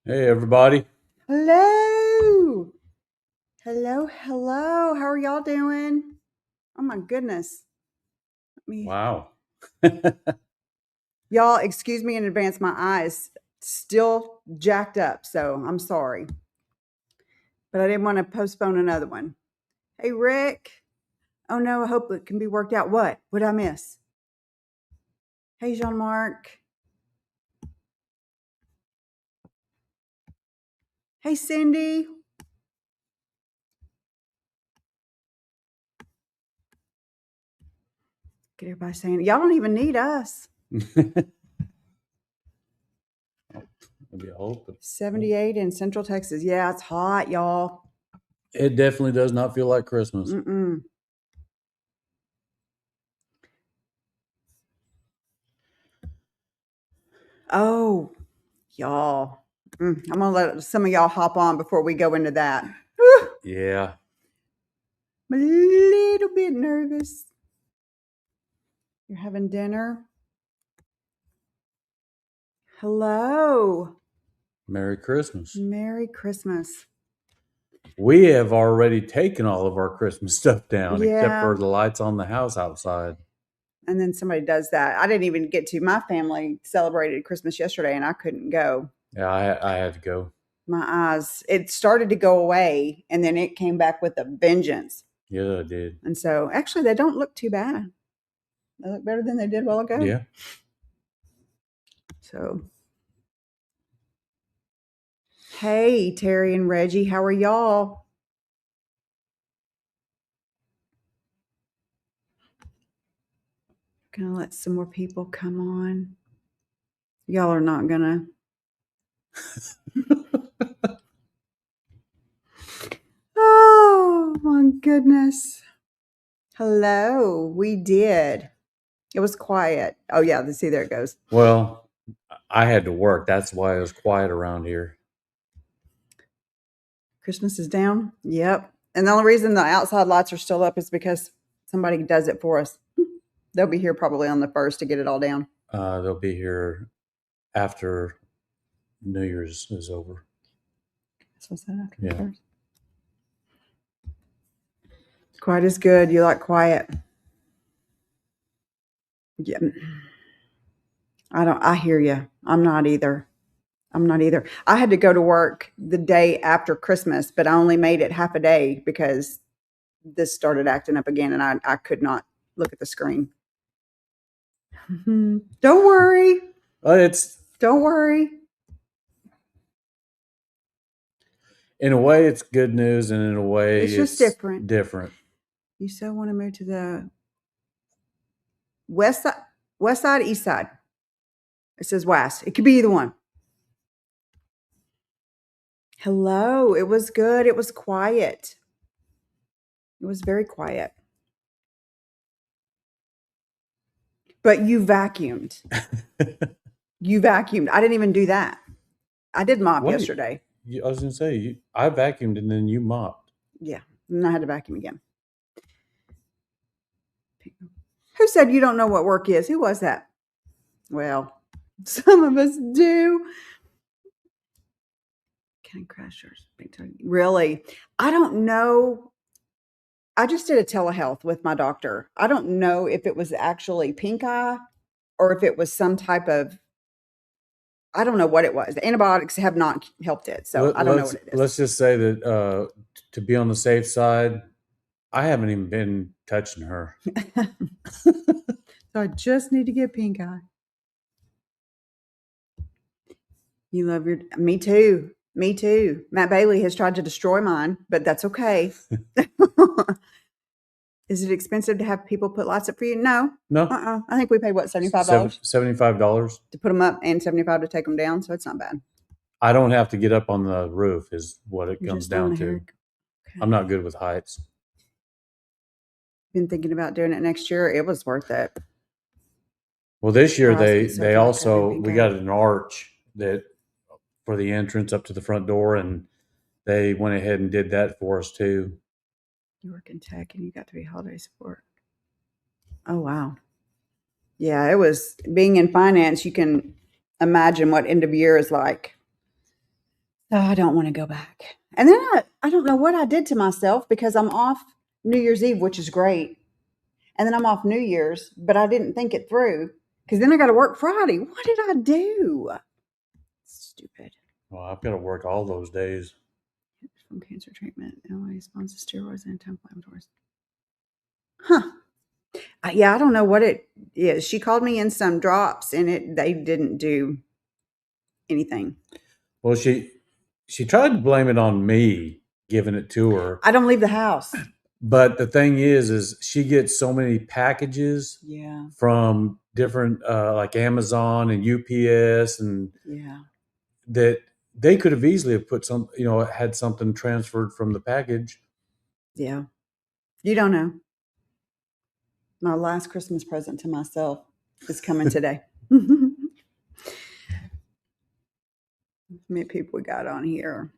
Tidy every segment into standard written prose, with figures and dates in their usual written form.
Hey, everybody. Hello. Hello. How are y'all doing? Oh my goodness. Wow. Y'all, excuse me in advance. My eyes still jacked up, so I'm sorry. But I didn't want to postpone another one. Hey, Rick. Oh no, I hope it can be worked out. What? What did I miss? Hey, Jean Marc. Hey, Cindy. Get everybody saying, y'all don't even need us. Maybe I hope 78 in Central Texas. Yeah, it's hot, y'all. it definitely does not feel like Christmas. Mm-mm. Oh, y'all. I'm going to let some of y'all hop on before we go into that. Yeah. I'm a little bit nervous. You're having dinner? Hello. Merry Christmas. Merry Christmas. We have already taken all of our Christmas stuff down except Yeah. for the lights on the house outside. And then somebody does that. I didn't even get to. My family celebrated Christmas yesterday and I couldn't go. Yeah, I had to go. My eyes, it started to go away and then it came back with a vengeance. Yeah, I did. And so actually, they don't look too bad. They look better than they did a while ago. Yeah. So, hey, Terry and Reggie, how are y'all? Gonna let some more people come on. Y'all are not gonna. Oh my goodness. Hello. We did. It was quiet. Oh yeah, see there it goes. Well, I had to work. That's why it was quiet around here. Christmas is down. Yep. And the only reason the outside lights are still up is because somebody does it for us. They'll be here probably on the 1st to get it all down. They'll be here after New Year's is over. So what's that after Yeah. the 1st? Quiet is good. You like quiet. Yeah. I hear you. I'm not either. I had to go to work the day after Christmas, but I only made it half a day because this started acting up again and I could not look at the screen. Don't worry. It's Don't worry. in a way it's good news, and in a way It's just different. different. You so want to move to the west side, east side. It says west. It could be either one. Hello. It was good. It was quiet. It was very quiet. But you vacuumed. You vacuumed. I didn't even do that. I did mop What? yesterday. I was gonna say I vacuumed and then you mopped. Yeah. And I had to vacuum again. Who said you don't know what work is? Who was that? Well, some of us do. Candy Crushers. Really? I don't know. I just did a telehealth with my doctor. I don't know if it was actually pink eye or if it was some type of, I don't know what it was. The antibiotics have not helped it. So I don't know what it is. Let's just say that to be on the safe side, I haven't even been touching her. So I just need to get pink eye. You love your, me too. Me too. Matt Bailey has tried to destroy mine, but that's okay. Is it expensive to have people put lights up for you? No. No, I think we paid what, $75 $75. to put them up and 75 to take them down. So it's not bad. I don't have to get up on the roof, is what it You're comes just on down the to. hair. Okay. I'm not good with heights. Been thinking about doing it next year. It was worth it. Well, this year My husband said they you like having also pink we eye. got an arch that for the entrance up to the front door, and they went ahead and did that for us too. You work in tech and you got to be holiday support. Oh wow. Yeah, it was being in finance. You can imagine what end of year is like. Oh, I don't want to go back. And then I don't know what I did to myself because I'm off New Year's Eve, which is great. And then I'm off New Year's, but I didn't think it through because then I got to work Friday. What did I do? Stupid. Well, I've got to work all those days. From cancer treatment, LA sponsors steroids and anti-inflammatories. Huh. Yeah, I don't know what it is. She called me in some drops and they didn't do anything. Well, she tried to blame it on me giving it to her. I don't leave the house. But the thing is she gets so many packages Yeah. from different like Amazon and UPS and Yeah. that they could have easily have put some, had something transferred from the package. Yeah. You don't know. My last Christmas present to myself is coming today. How many people we got on here?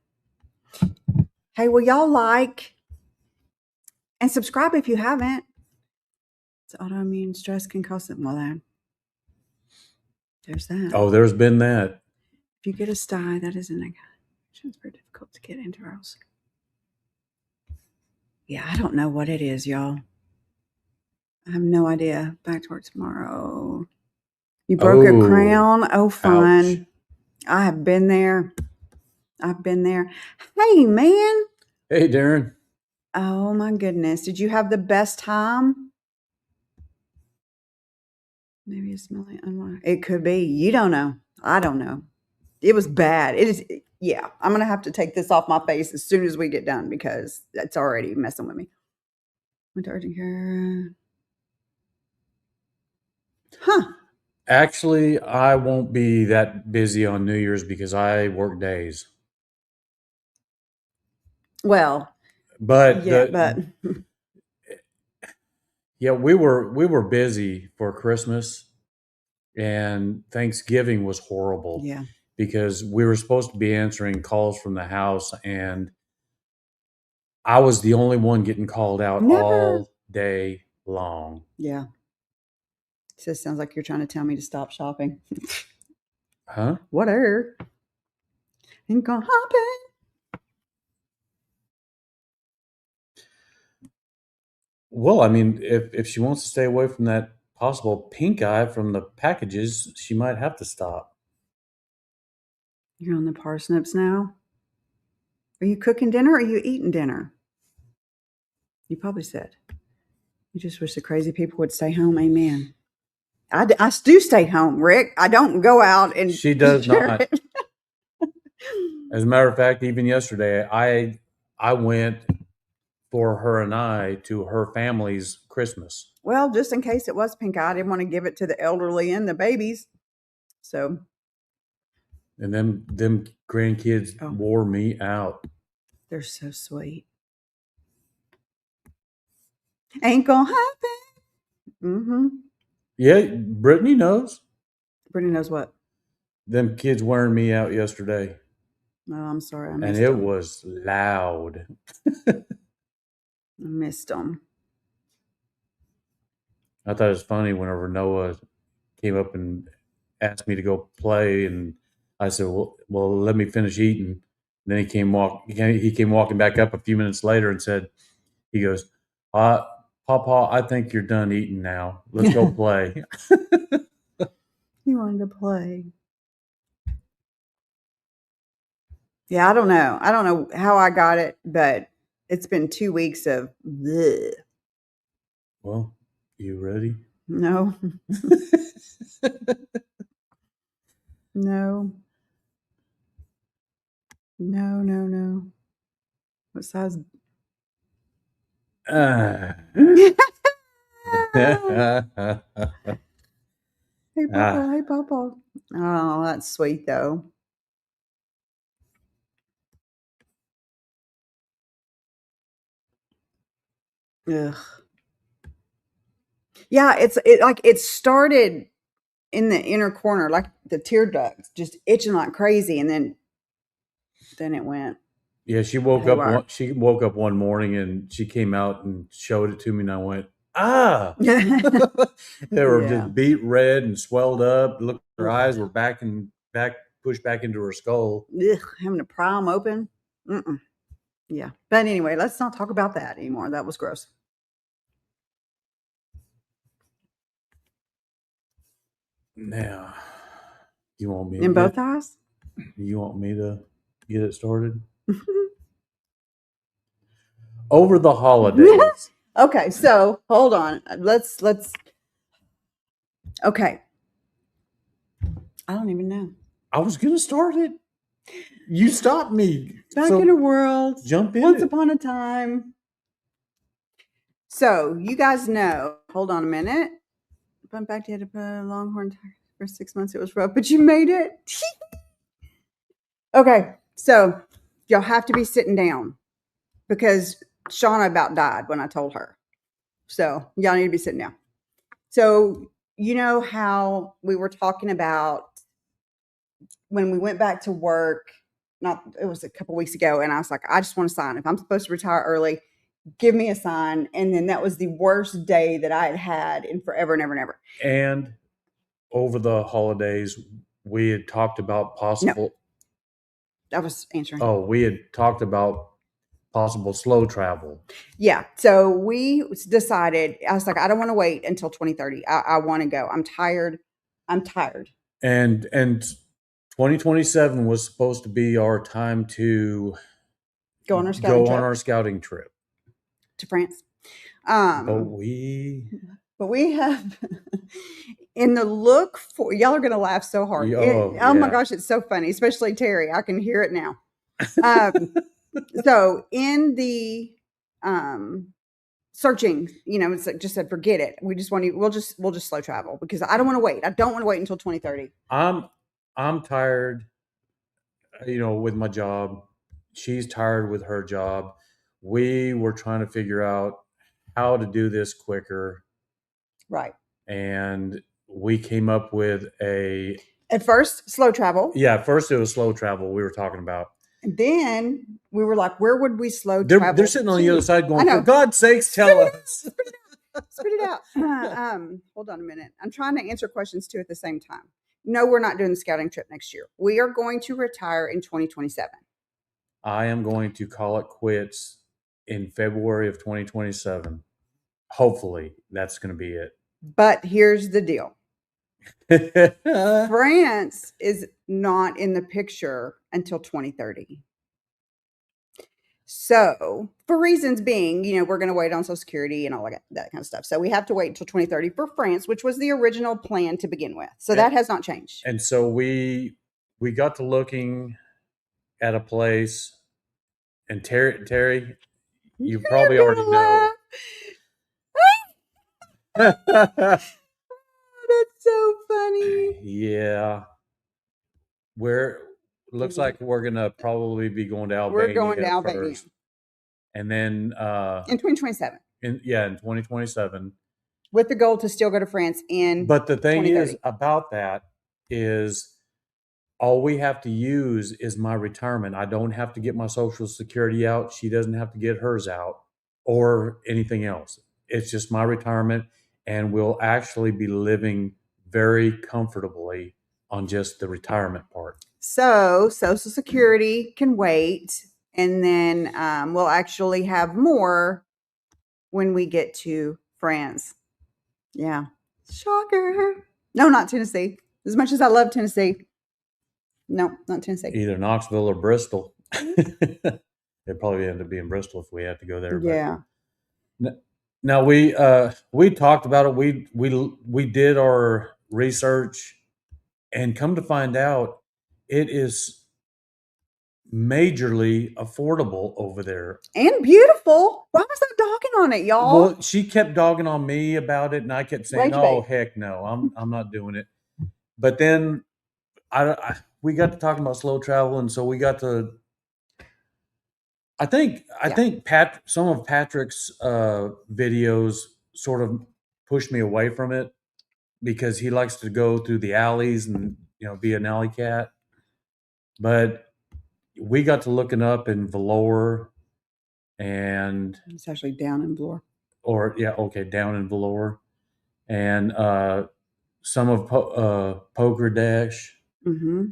Hey, will y'all like and subscribe if you haven't? It's autoimmune stress can cause it. Well, there's that. Oh, there's been that. If you get a sty, that is an it's very difficult to get antivirals. Yeah, I don't know what it is, y'all. I have no idea. Back to work tomorrow. You broke a crown? Oh, fun. Ouch. I have been there. I've been there. Hey, man. Hey, Darren. Oh, my goodness. Did you have the best time? Maybe it's smelling unwise. It could be. You don't know. I don't know. It was bad. It is. Yeah, I'm going to have to take this off my face as soon as we get done because that's already messing with me. Went to urgent care. Huh. Actually, I won't be that busy on New Year's because I work days. Well, but yeah, we were busy for Christmas, and Thanksgiving was horrible. Yeah. Because we were supposed to be answering calls from the house, and I was the only one getting called out all day long. Yeah. So it sounds like you're trying to tell me to stop shopping. Huh? Whatever. Ain't gonna happen. Well, I mean, if she wants to stay away from that possible pink eye from the packages, she might have to stop. You're on the parsnips now? Are you cooking dinner or are you eating dinner? You probably said. You just wish the crazy people would stay home. Amen. I do stay home, Rick. I don't go out and... She does not. As a matter of fact, even yesterday, I went for her and I to her family's Christmas. Well, just in case it was pink eye, I didn't want to give it to the elderly and the babies. So... And them grandkids wore me out. They're so sweet. Ain't gonna happen. Mm-hmm. Yeah, Brittany knows. Brittany knows what? Them kids wearing me out yesterday. No, I'm sorry. I missed them. And it was loud. I missed them. I thought it was funny whenever Noah came up and asked me to go play, and I said, well, let me finish eating. And then he came walking back up a few minutes later and said, he goes, Papa, I think you're done eating now. Let's go play. He wanted to play. Yeah, I don't know. I don't know how I got it, but it's been 2 weeks of bleh. Well, you ready? No. No. No. What size? Hey, Papa. Hey, Papa. Oh, that's sweet, though. Ugh. Yeah, it started in the inner corner, like the tear ducts, just itching like crazy, and then it went. Yeah, she woke up. She woke up one morning and she came out and showed it to me, and I went, ah. They were just beet red and swelled up. Look, her eyes were back pushed back into her skull. Ugh, having to pry them open. Yeah. But anyway, let's not talk about that anymore. That was gross. Now, you want me In both eyes? You want me to get it started? Over the holidays. Okay, so hold on. Let's okay. I don't even know. I was gonna start it. You stopped me. Back So in a world. jump in. Once upon a time. So you guys know. Hold on a minute. Went back to Longhorn for 6 months. It was rough, but you made it. Okay, so y'all have to be sitting down because Shauna about died when I told her. So y'all need to be sitting down. So you know how we were talking about when we went back to work, it was a couple weeks ago, and I was like, I just want to sign. If I'm supposed to retire early, give me a sign. And then that was the worst day that I had in forever and ever and ever. And over the holidays, we had talked about possible. No, I was answering. Oh, we had talked about possible slow travel. Yeah. So we decided, I was like, I don't want to wait until 2030. I want to go. I'm tired. I'm tired. And 2027 was supposed to be our time to go on our scouting trip to France. But we have in the look for, y'all are going to laugh so hard. Oh my gosh, it's so funny, especially Terry. I can hear it now. So in the searching, it's like just said, forget it. We just want to, we'll just slow travel because I don't want to wait. I don't want to wait until 2030. I'm tired, with my job. She's tired with her job. We were trying to figure out how to do this quicker. Right. And we came up with at first, slow travel. Yeah, at first it was slow travel we were talking about. And then we were like, where would we slow travel? They're sitting on the other side going, for God's sakes, tell us. Spit it out. Hold on a minute. I'm trying to answer questions too at the same time. No, we're not doing the scouting trip next year. We are going to retire in 2027. I am going to call it quits in February of 2027. Hopefully, that's going to be it. But here's the deal. France is not in the picture until 2030. So, for reasons being, we're going to wait on Social Security and all that kind of stuff. So, we have to wait until 2030 for France, which was the original plan to begin with. So, that has not changed. And so, we got to looking at a place, and Terry, you probably already know. That's so funny. Yeah. Looks like we're going to probably be going to Albania. We're going to Albania. First. And then in 2027. In 2027. With the goal to still go to France in But the thing is about that is all we have to use is my retirement. I don't have to get my Social Security out. She doesn't have to get hers out or anything else. It's just my retirement, and we'll actually be living very comfortably on just the retirement part. So Social Security can wait, and then we'll actually have more when we get to France. Yeah. Shocker. No, not Tennessee. As much as I love Tennessee. No, not Tennessee. Either Knoxville or Bristol. It'd probably end up being Bristol if we had to go there. Yeah. Now we talked about it. We did our research, and come to find out, it is majorly affordable over there and beautiful. Why was I dogging on it, y'all? Well, she kept dogging on me about it, and I kept saying, "Oh, heck no, I'm not doing it." But then we got to talking about slow travel, and so we got to. I think some of Patrick's videos sort of pushed me away from it because he likes to go through the alleys and be an alley cat. But we got to looking up in Vlorë, and it's actually down in Vlorë. Down in Vlorë, and some of Poker Dash. Mm-hmm.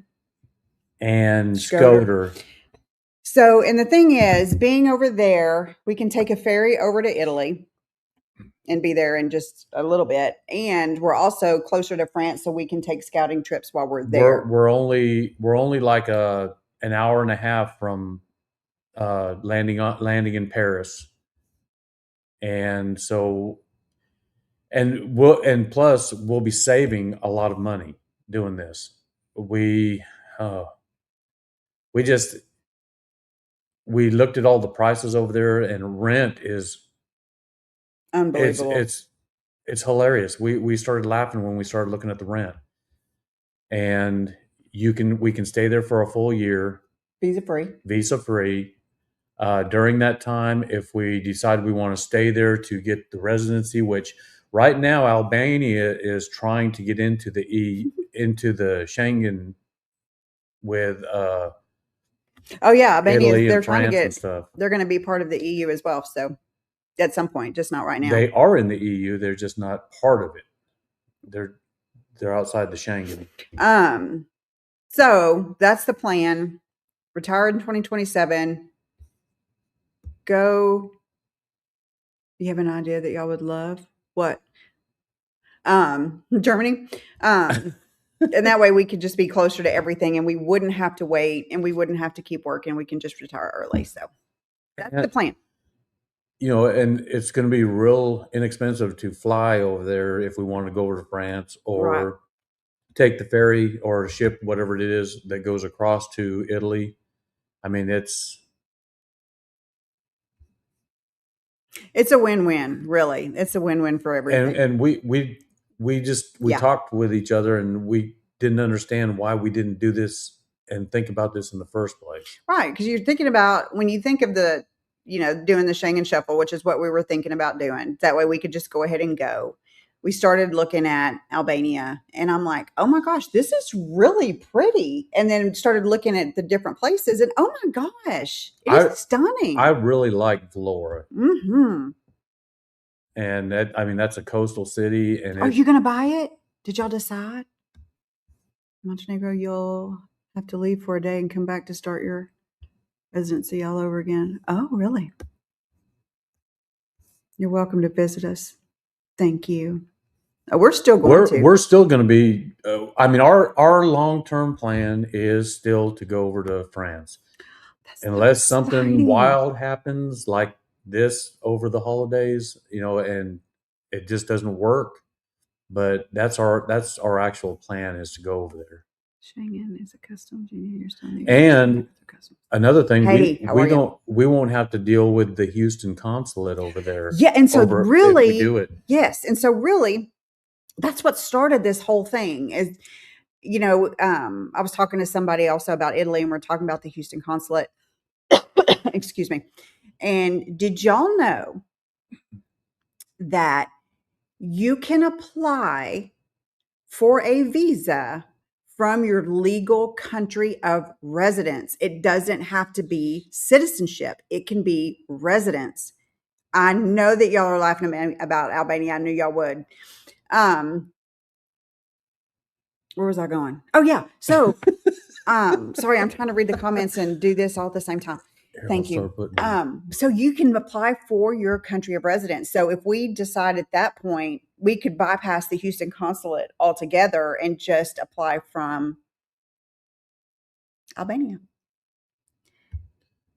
and Scoter. Scoter. So, and the thing is, being over there, we can take a ferry over to Italy and be there in just a little bit. And we're also closer to France, so we can take scouting trips while we're there. We're only like an hour and a half from landing in Paris, and so and plus we'll be saving a lot of money doing this. We uh, we just we looked at all the prices over there, and rent is Unbelievable. it's hilarious. We started laughing when we started looking at the rent, and we can stay there for a full year, visa free. During that time, if we decide we want to stay there to get the residency, which right now Albania is trying to get into into the Schengen with Oh yeah, Albania. Italy They're and trying to France and get. stuff. They're going to be part of the EU as well. So at some point, just not right now. They are in the EU. They're just not part of it. They're outside the Schengen. So that's the plan. Retire in 2027. Go. You have an idea that y'all would love? What? Germany. And that way we could just be closer to everything, and we wouldn't have to wait, and we wouldn't have to keep working. We can just retire early. So that's the plan. You know, and it's going to be real inexpensive to fly over there if we want to go over to France, or take the ferry or ship, whatever it is that goes across to Italy. I mean, it's a win-win, really. It's a win-win for everything. And we talked with each other, and we didn't understand why we didn't do this and think about this in the first place. Right, because you're thinking about, when you think of the, doing the Schengen Shuffle, which is what we were thinking about doing. That way we could just go ahead and go. We started looking at Albania, and I'm like, oh my gosh, this is really pretty. And then started looking at the different places, and oh my gosh, it is stunning. I really like Vlora. Mm-hmm. And that's a coastal city. And are you going to buy it? Did y'all decide? Montenegro, you'll have to leave for a day and come back to start your residency all over again. Oh, really? You're welcome to visit us. Thank you. We're still going to. We're still going to be. Our long-term plan is still to go over to France, unless something wild happens like this over the holidays, and it just doesn't work. But that's our actual plan, is to go over there. Schengen is a customs union. And another thing, we won't have to deal with the Houston consulate over there. Yeah, and so really, if we do it. Yes, and so really, that's what started this whole thing. Is I was talking to somebody also about Italy, and we're talking about the Houston consulate. Excuse me. And did y'all know that you can apply for a visa from your legal country of residence? It doesn't have to be citizenship. It can be residence. I know that y'all are laughing at me about Albania. I knew y'all would. Where was I going? Oh yeah. So, sorry, I'm trying to read the comments and do this all at the same time. Thank you. So you can apply for your country of residence. So if we decide at that point, we could bypass the Houston consulate altogether and just apply from Albania.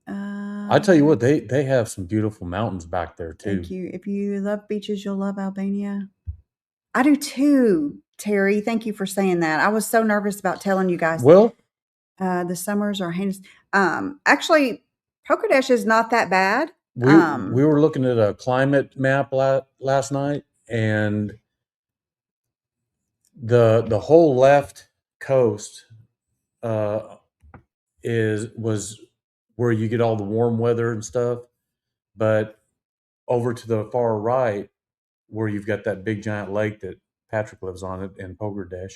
I tell you what, they have some beautiful mountains back there too. Thank you. If you love beaches, you'll love Albania. I do too, Terry. Thank you for saying that. I was so nervous about telling you guys. Well, the summers are heinous. Actually, Pokerdash is not that bad. We were looking at a climate map last night, and the whole left coast was where you get all the warm weather and stuff, but over to the far right, where you've got that big giant lake that Patrick lives on it in Pokerdash,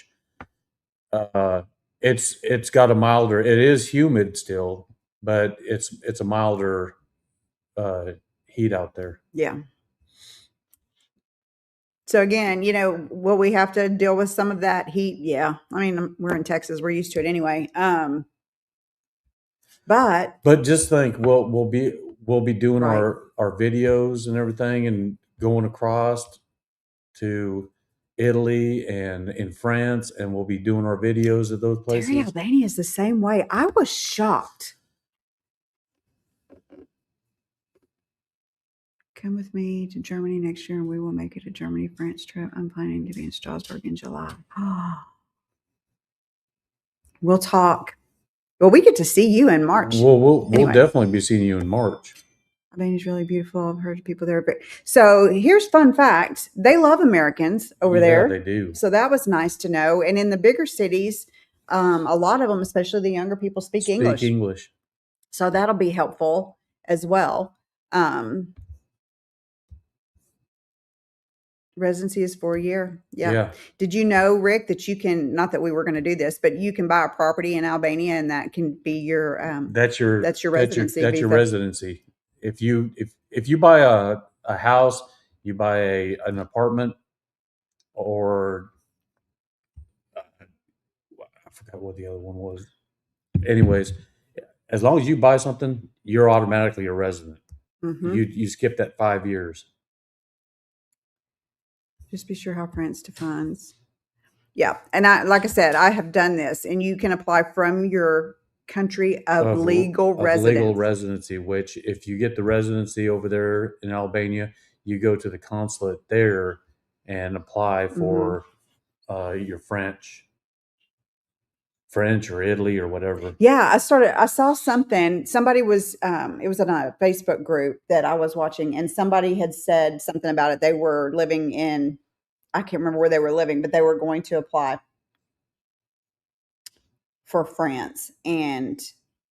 it's got a milder. It is humid still, but it's a milder heat out there. Yeah. So again, will we have to deal with some of that heat? Yeah. I mean, we're in Texas. We're used to it anyway. But just think, we'll be doing Right. our videos and everything, and going across to Italy and in France, and we'll be doing our videos at those Derry, places. Albania is the same way. I was shocked. Come with me to Germany next year and we will make it a Germany France trip. I'm planning to be in Strasbourg in July. We'll talk. Well, we get to see you in March. Well, we'll Anyway. definitely be seeing you in March. Albania's really beautiful. I've heard people there. So here's fun fact. They love Americans over there. Yeah, they do. So that was nice to know. And in the bigger cities, a lot of them, especially the younger people, speak English. So that'll be helpful as well. Residency is for a year. Yeah. Did you know, Rick, that you can, not that we were going to do this, but you can buy a property in Albania and that can be your that's your residency. That's your residency. If you buy a house, you buy an apartment, or I forgot what the other one was. Anyways, as long as you buy something, you're automatically a resident. Mm-hmm. You skip that 5 years. Just be sure how France defines. Yeah. And like I said, I have done this, and you can apply from your country of legal residency, which if you get the residency over there in Albania, you go to the consulate there and apply for your French or Italy or whatever. Yeah, I saw something. Somebody was, it was on a Facebook group that I was watching, and somebody had said something about it. They were living in, I can't remember where they were living, but they were going to apply for France, and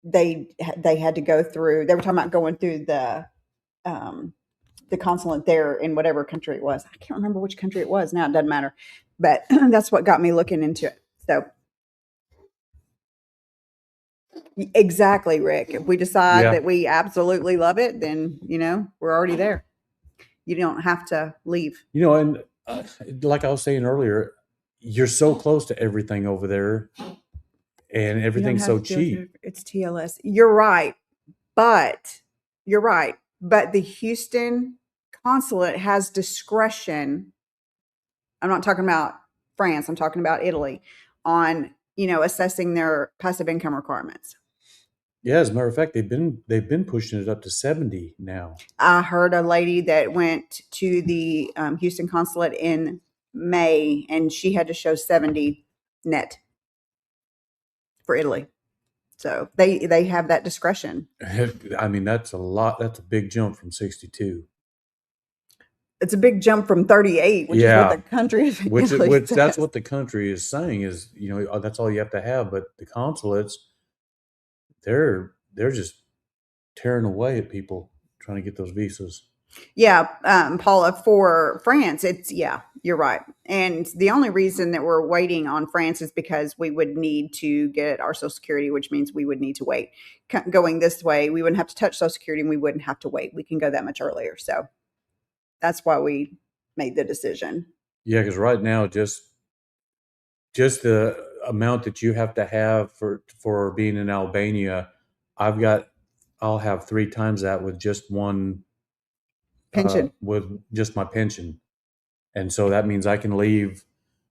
they had to go through. They were talking about going through the consulate there in whatever country it was. I can't remember which country it was now. It doesn't matter, but that's what got me looking into it. So. Exactly, Rick. If we decide that we absolutely love it, then, we're already there. You don't have to leave. And like I was saying earlier, you're so close to everything over there, and everything's so cheap. It's TLS. You're right. But the Houston consulate has discretion. I'm not talking about France. I'm talking about Italy on, assessing their passive income requirements. Yeah, as a matter of fact, they've been pushing it up to 70 now. I heard a lady that went to the Houston consulate in May, and she had to show 70 net for Italy. So they have that discretion. I mean, that's a lot. That's a big jump from 62. It's a big jump from 38, which is what the country is. Which that's what the country is saying is, that's all you have to have. But the consulates, they're just tearing away at people trying to get those visas. Yeah, Paula, for France, you're right. And the only reason that we're waiting on France is because we would need to get our Social Security, which means we would need to wait. Going this way, we wouldn't have to touch Social Security, and we wouldn't have to wait. We can go that much earlier. So that's why we made the decision. Yeah, because right now, just the amount that you have to have for being in Albania, I'll have 3 times that with just one pension, with just my pension. And so that means I can leave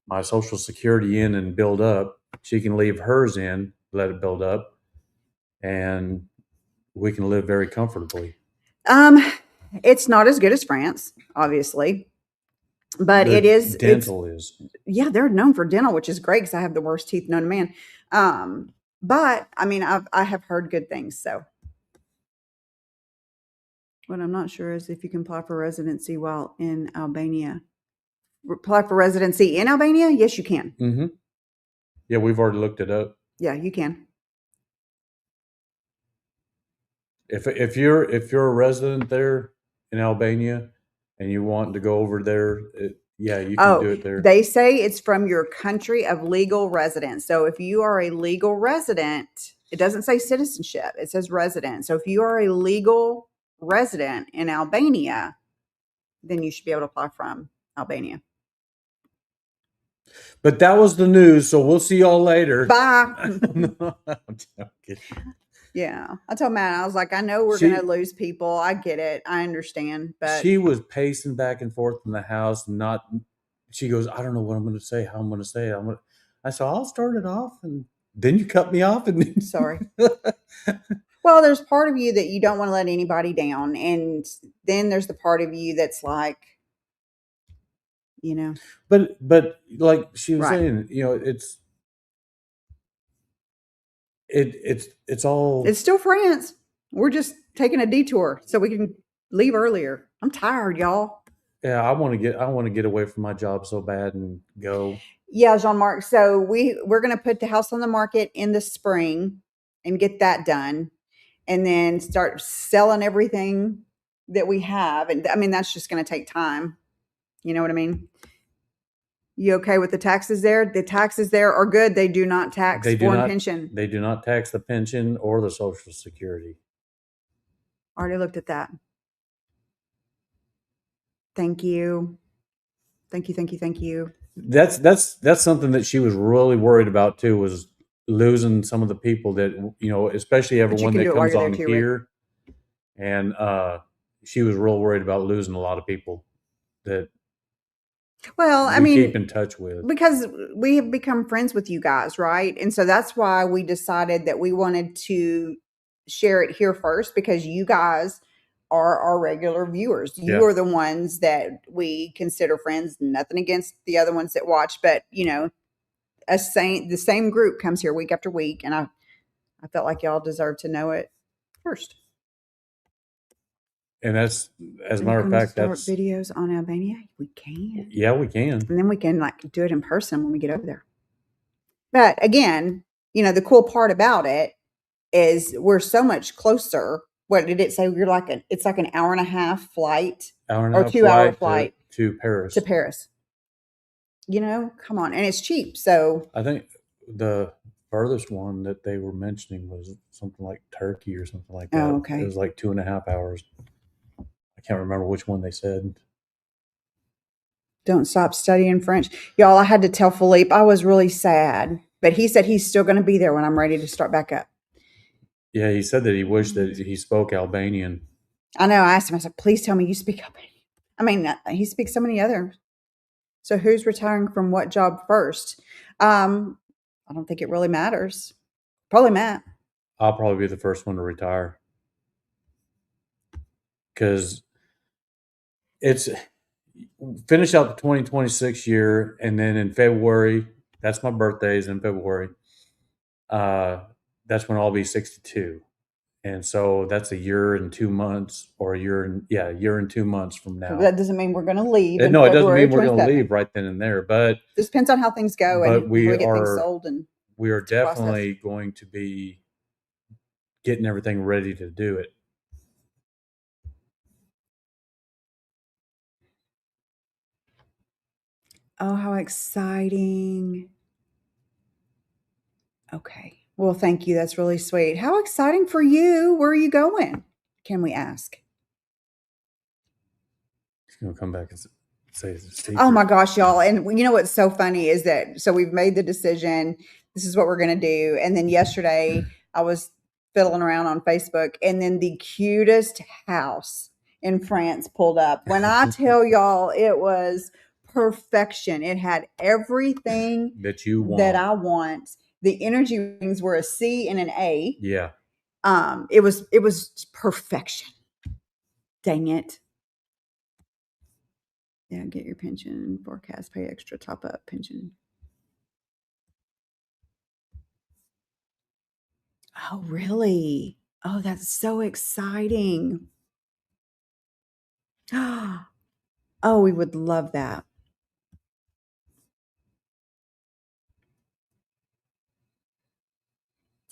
my Social Security in and build up. She can leave hers in, let it build up, and we can live very comfortably. It's not as good as France, obviously, but it is. Dental is. Yeah, they're known for dental, which is great because I have the worst teeth known to man. But I mean, I have heard good things. So what I'm not sure is if you can apply for residency while in Albania. Apply for residency in Albania? Yes, you can. Mm-hmm. Yeah, we've already looked it up. Yeah, you can. If you're a resident there in Albania and you want to go over there, you can do it there. They say it's from your country of legal residence. So if you are a legal resident, it doesn't say citizenship, it says resident. So if you are a legal resident in Albania, then you should be able to apply from Albania. But that was the news, so we'll see y'all later. Bye. No, I'm joking. Yeah. I told Matt, I was like, I know we're going to lose people. I get it. I understand. But she was pacing back and forth in the house, she goes, I don't know what I'm going to say, how I'm going to say it. I said, I'll start it off. And then you cut me off. And sorry. Well, there's part of you that you don't want to let anybody down. And then there's the part of you that's like, you know. But like she was saying, you know, it's all. It's still France. We're just taking a detour so we can leave earlier. I'm tired, y'all. Yeah, I want to get away from my job so bad and go. Yeah, Jean-Marc. So we're going to put the house on the market in the spring and get that done, and then start selling everything that we have. And I mean, that's just going to take time. You know what I mean? You okay with the taxes there? The taxes there are good. They do not tax foreign pension. They do not tax the pension or the Social Security. Already looked at that. Thank you. Thank you, thank you, thank you. That's something that she was really worried about too, was losing some of the people that, you know, especially everyone that comes on here. And she was real worried about losing a lot of people that keep in touch with, because we have become friends with you guys, right? And so that's why we decided that we wanted to share it here first, because you guys are our regular viewers. You are the ones that we consider friends. Nothing against the other ones that watch, but you know, the same group comes here week after week, and I felt like y'all deserve to know it first. And that's, as a matter of fact, that's videos on Albania. We can. Yeah, we can. And then we can like do it in person when we get over there. But again, you know, the cool part about it is we're so much closer. What did it say? You're like it's like an hour and a half flight or 2 hour flight to Paris. To Paris. You know, come on. And it's cheap. So I think the furthest one that they were mentioning was something like Turkey or something like that. Oh, okay. It was like 2.5 hours. I can't remember which one they said. Don't stop studying French. Y'all, I had to tell Philippe I was really sad, but he said he's still going to be there when I'm ready to start back up. Yeah, he said that he wished that he spoke Albanian. I know. I asked him, I said, please tell me you speak Albanian. I mean, he speaks so many others. So who's retiring from what job first? I don't think it really matters. Probably Matt. I'll probably be the first one to retire. Because it's finish out the 2026 year, and then in February, that's my birthday is in February. That's when I'll be 62. And so that's a year and 2 months, or a year and 2 months from now. That doesn't mean we're going to leave. No, it doesn't mean we're going to leave right then and there. But this depends on how things go, and we get things sold. And we are definitely going to be getting everything ready to do it. Oh, how exciting. Okay. Well, thank you. That's really sweet. How exciting for you. Where are you going? Can we ask? He's going to come back and say it's a secret. Oh my gosh, y'all. And you know what's so funny is that, so we've made the decision. This is what we're going to do. And then yesterday I was fiddling around on Facebook, and then the cutest house in France pulled up. When I tell y'all, it was perfection. It had everything that you want, that I want. The energy rings were a C and an A. Yeah. It was perfection. Dang it. Yeah, get your pension forecast, pay extra, top up pension. Oh, really? Oh, that's so exciting. Oh, we would love that.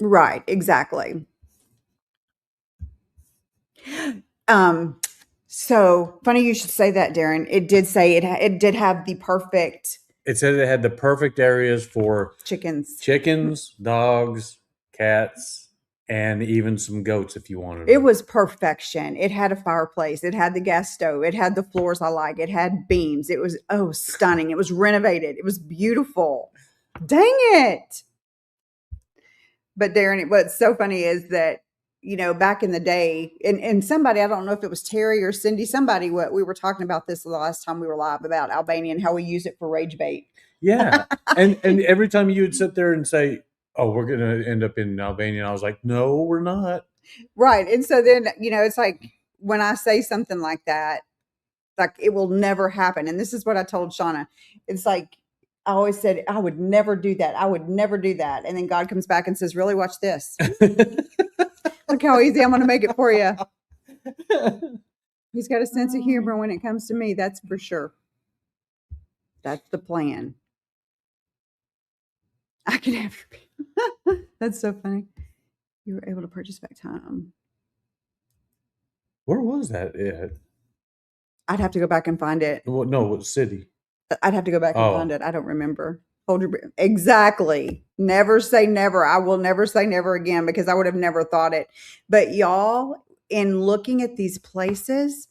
Right, exactly. So funny you should say that, Darren. It did say it did have the perfect. It said it had the perfect areas for chickens, dogs, cats, and even some goats if you wanted. It was perfection. It had a fireplace. It had the gas stove. It had the floors I like. It had beams. It was stunning. It was renovated. It was beautiful. Dang it. But Darren, what's so funny is that back in the day, and somebody, I don't know if it was Terry or Cindy, somebody, what we were talking about this the last time we were live about Albania and how we use it for rage bait. Yeah. And every time you would sit there and say, "Oh, we're going to end up in Albania," I was like, "No, we're not." Right. And so then, it's like when I say something like that, like it will never happen. And this is what I told Shauna. It's like I always said, I would never do that. I would never do that. And then God comes back and says, really, watch this. Look how easy I'm going to make it for you. He's got a sense of humor when it comes to me. That's for sure. That's the plan. I can have your That's so funny. You were able to purchase back time. Where was that at? I'd have to go back and find it. Well, no, what city? I'd have to go back and find it. I don't remember. Hold your exactly. Never say never. I will never say never again because I would have never thought it. But y'all, in looking at these places,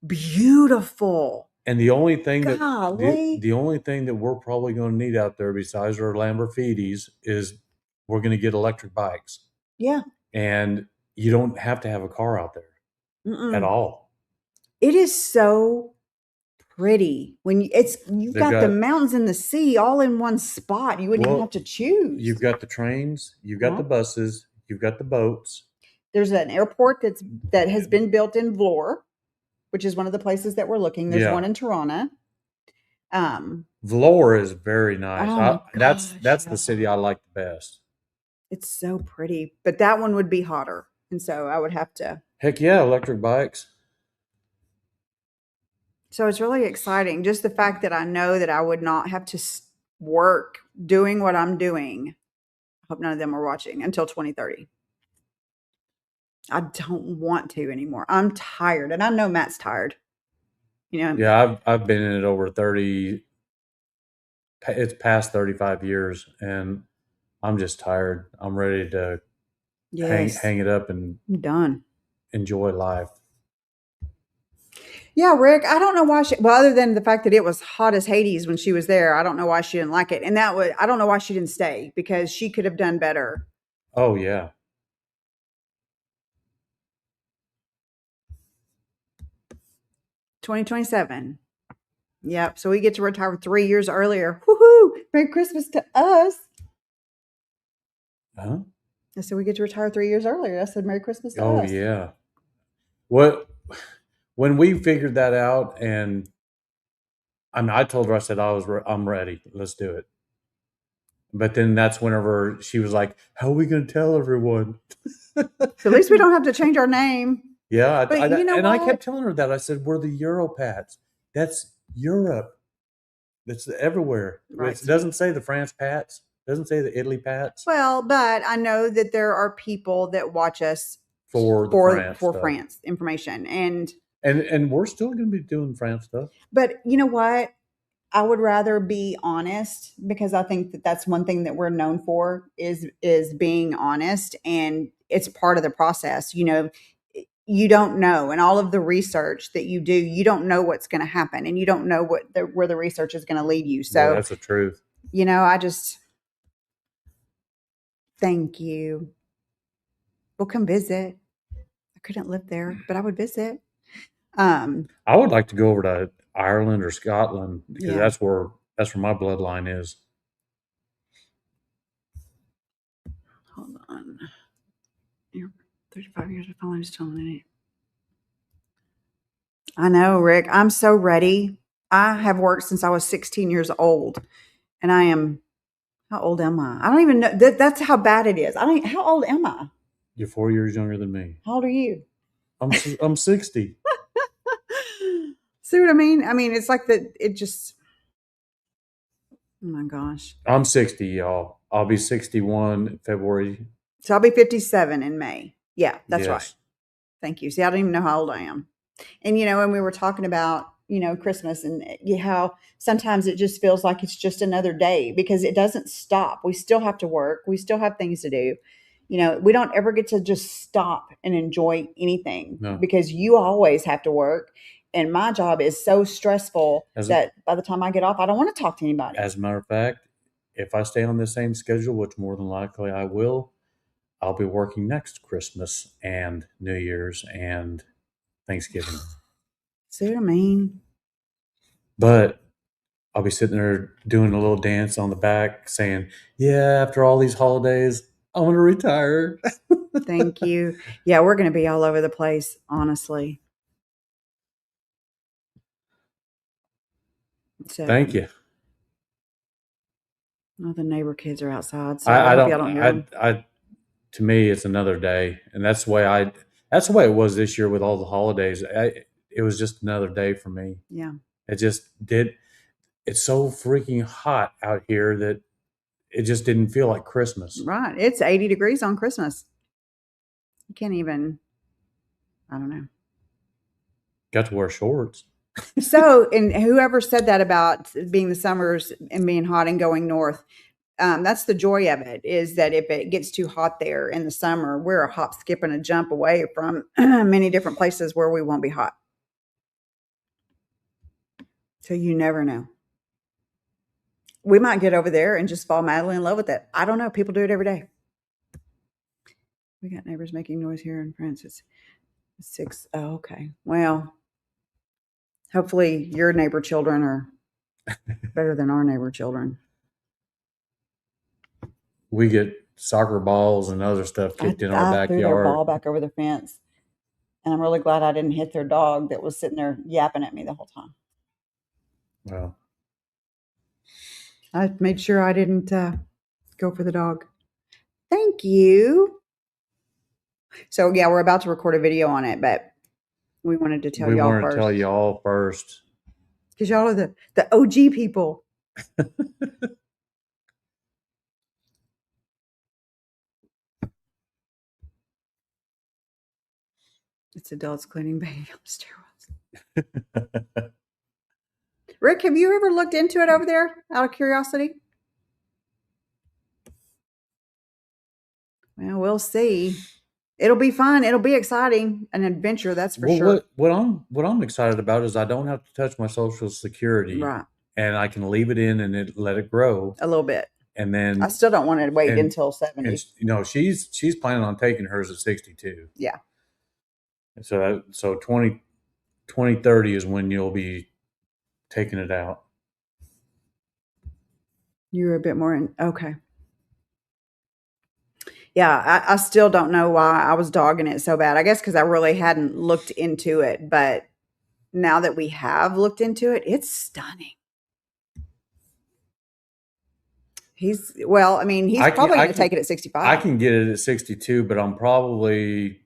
beautiful. And the only thing Golly. the only thing that we're probably going to need out there besides our Lamborghinis is we're going to get electric bikes. Yeah. And you don't have to have a car out there at all. It is so pretty when you've got the mountains and the sea all in one spot. You wouldn't even have to choose. You've got the trains, you've got the buses, you've got the boats. There's an airport that has been built in Vlorë, which is one of the places that we're looking. There's one in Tirana. Vlorë is very nice. That's the city I like the best. It's so pretty, but that one would be hotter, and so I would have to. Heck yeah, electric bikes. So it's really exciting. Just the fact that I know that I would not have to work doing what I'm doing. I hope none of them are watching until 2030. I don't want to anymore. I'm tired, and I know Matt's tired. Yeah, I've been in it over 30. It's past 35 years, and I'm just tired. I'm ready to hang it up and I'm done. Enjoy life. Yeah, Rick, I don't know why other than the fact that it was hot as Hades when she was there, I don't know why she didn't like it. And I don't know why she didn't stay because she could have done better. Oh, yeah. $2027. Yep. So we get to retire 3 years earlier. Woohoo! Merry Christmas to us. Huh? I said we get to retire 3 years earlier. I said Merry Christmas to Oh, us. yeah. When we figured that out, and I told her, I said, I'm ready. Let's do it. But then that's whenever she was like, how are we going to tell everyone? So at least we don't have to change our name. Yeah. I kept telling her that. I said, we're the Europats. That's Europe. That's everywhere. Right. It doesn't say the France Pats. It doesn't say the Italy Pats. Well, but I know that there are people that watch us for France information. And we're still going to be doing France stuff. But you know what? I would rather be honest because I think that that's one thing that we're known for is being honest, and it's part of the process. You don't know, and all of the research that you do, you don't know what's going to happen, and you don't know where the research is going to lead you. So that's the truth. I just thank you. We'll come visit. I couldn't live there, but I would visit. I would like to go over to Ireland or Scotland because that's where my bloodline is. Hold on. You're 35 years of following telling it. I know, Rick. I'm so ready. I have worked since I was 16 years old, and I am. How old am I? I don't even know. That's how bad it is. How old am I? You're 4 years younger than me. How old are you? I'm 60. See what I mean? I mean, it's like it just, oh my gosh. I'm 60, y'all. I'll be 61 in February. So I'll be 57 in May. Yeah, that's right. Thank you. See, I don't even know how old I am. And, when we were talking about, Christmas and how sometimes it just feels like it's just another day because it doesn't stop. We still have to work. We still have things to do. We don't ever get to just stop and enjoy anything because you always have to work. And my job is so stressful that by the time I get off, I don't want to talk to anybody. As a matter of fact, if I stay on the same schedule, which more than likely I will, I'll be working next Christmas and New Year's and Thanksgiving. See what I mean? But I'll be sitting there doing a little dance on the back saying, yeah, after all these holidays, I'm going to retire. Thank you. Yeah, we're going to be all over the place, honestly. So, Thank you. well, the neighbor kids are outside, so I hope y'all don't hear them. To me, it's another day. And that's the way it was this year with all the holidays. It was just another day for me. Yeah. It just did. It's so freaking hot out here that it just didn't feel like Christmas. Right. It's 80 degrees on Christmas. You can't even, I don't know. Got to wear shorts. So, and whoever said that about being the summers and being hot and going north, that's the joy of it, is that if it gets too hot there in the summer, we're a hop, skip, and a jump away from many different places where we won't be hot. So you never know. We might get over there and just fall madly in love with it. I don't know. People do it every day. We got neighbors making noise here in France. It's 6. Oh, okay. Well, hopefully your neighbor children are better than our neighbor children. We get soccer balls and other stuff kicked in our backyard. Threw their ball back over the fence. And I'm really glad I didn't hit their dog that was sitting there yapping at me the whole time. Well, I made sure I didn't go for the dog. Thank you. So, yeah, we're about to record a video on it, but we wanted to tell y'all first. We wanted to tell y'all first. Because y'all are the OG people. It's adults cleaning baby on steroids. Rick, have you ever looked into it over there out of curiosity? Well, we'll see. It'll be fun. It'll be exciting. An adventure, that's for sure. What I'm excited about is I don't have to touch my Social Security. Right. And I can leave it in and let it grow. A little bit. And then I still don't want to wait until 70. And, you know, she's planning on taking hers at 62. Yeah. So 2030 is when you'll be taking it out. You're a bit more in. Okay. Yeah, I still don't know why I was dogging it so bad. I guess because I really hadn't looked into it. But now that we have looked into it, it's stunning. He's probably going to take it at 65. I can get it at 62, but I'm probably.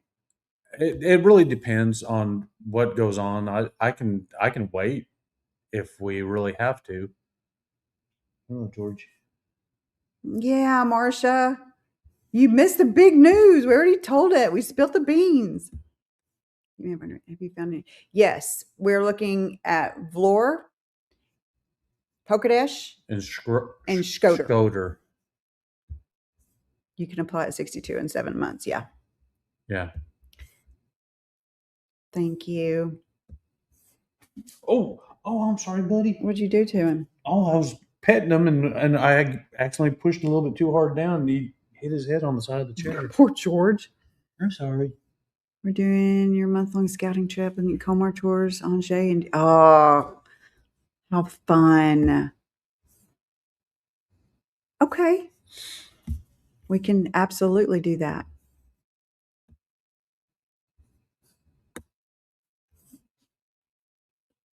It really depends on what goes on. I can wait if we really have to. Oh, George. Yeah, Marcia. You missed the big news. We already told it. We spilled the beans. Have you found it? Yes. We're looking at Vlor, Pokedesh, and Skoder. You can apply at 62 in 7 months. Yeah. Yeah. Thank you. Oh, I'm sorry, buddy. What'd you do to him? Oh, I was petting him and I accidentally pushed him a little bit too hard down and he hit his head on the side of the chair. Poor George. I'm sorry. We're doing your month-long scouting trip and Comar tours, Angers, and oh, how fun. Okay. We can absolutely do that.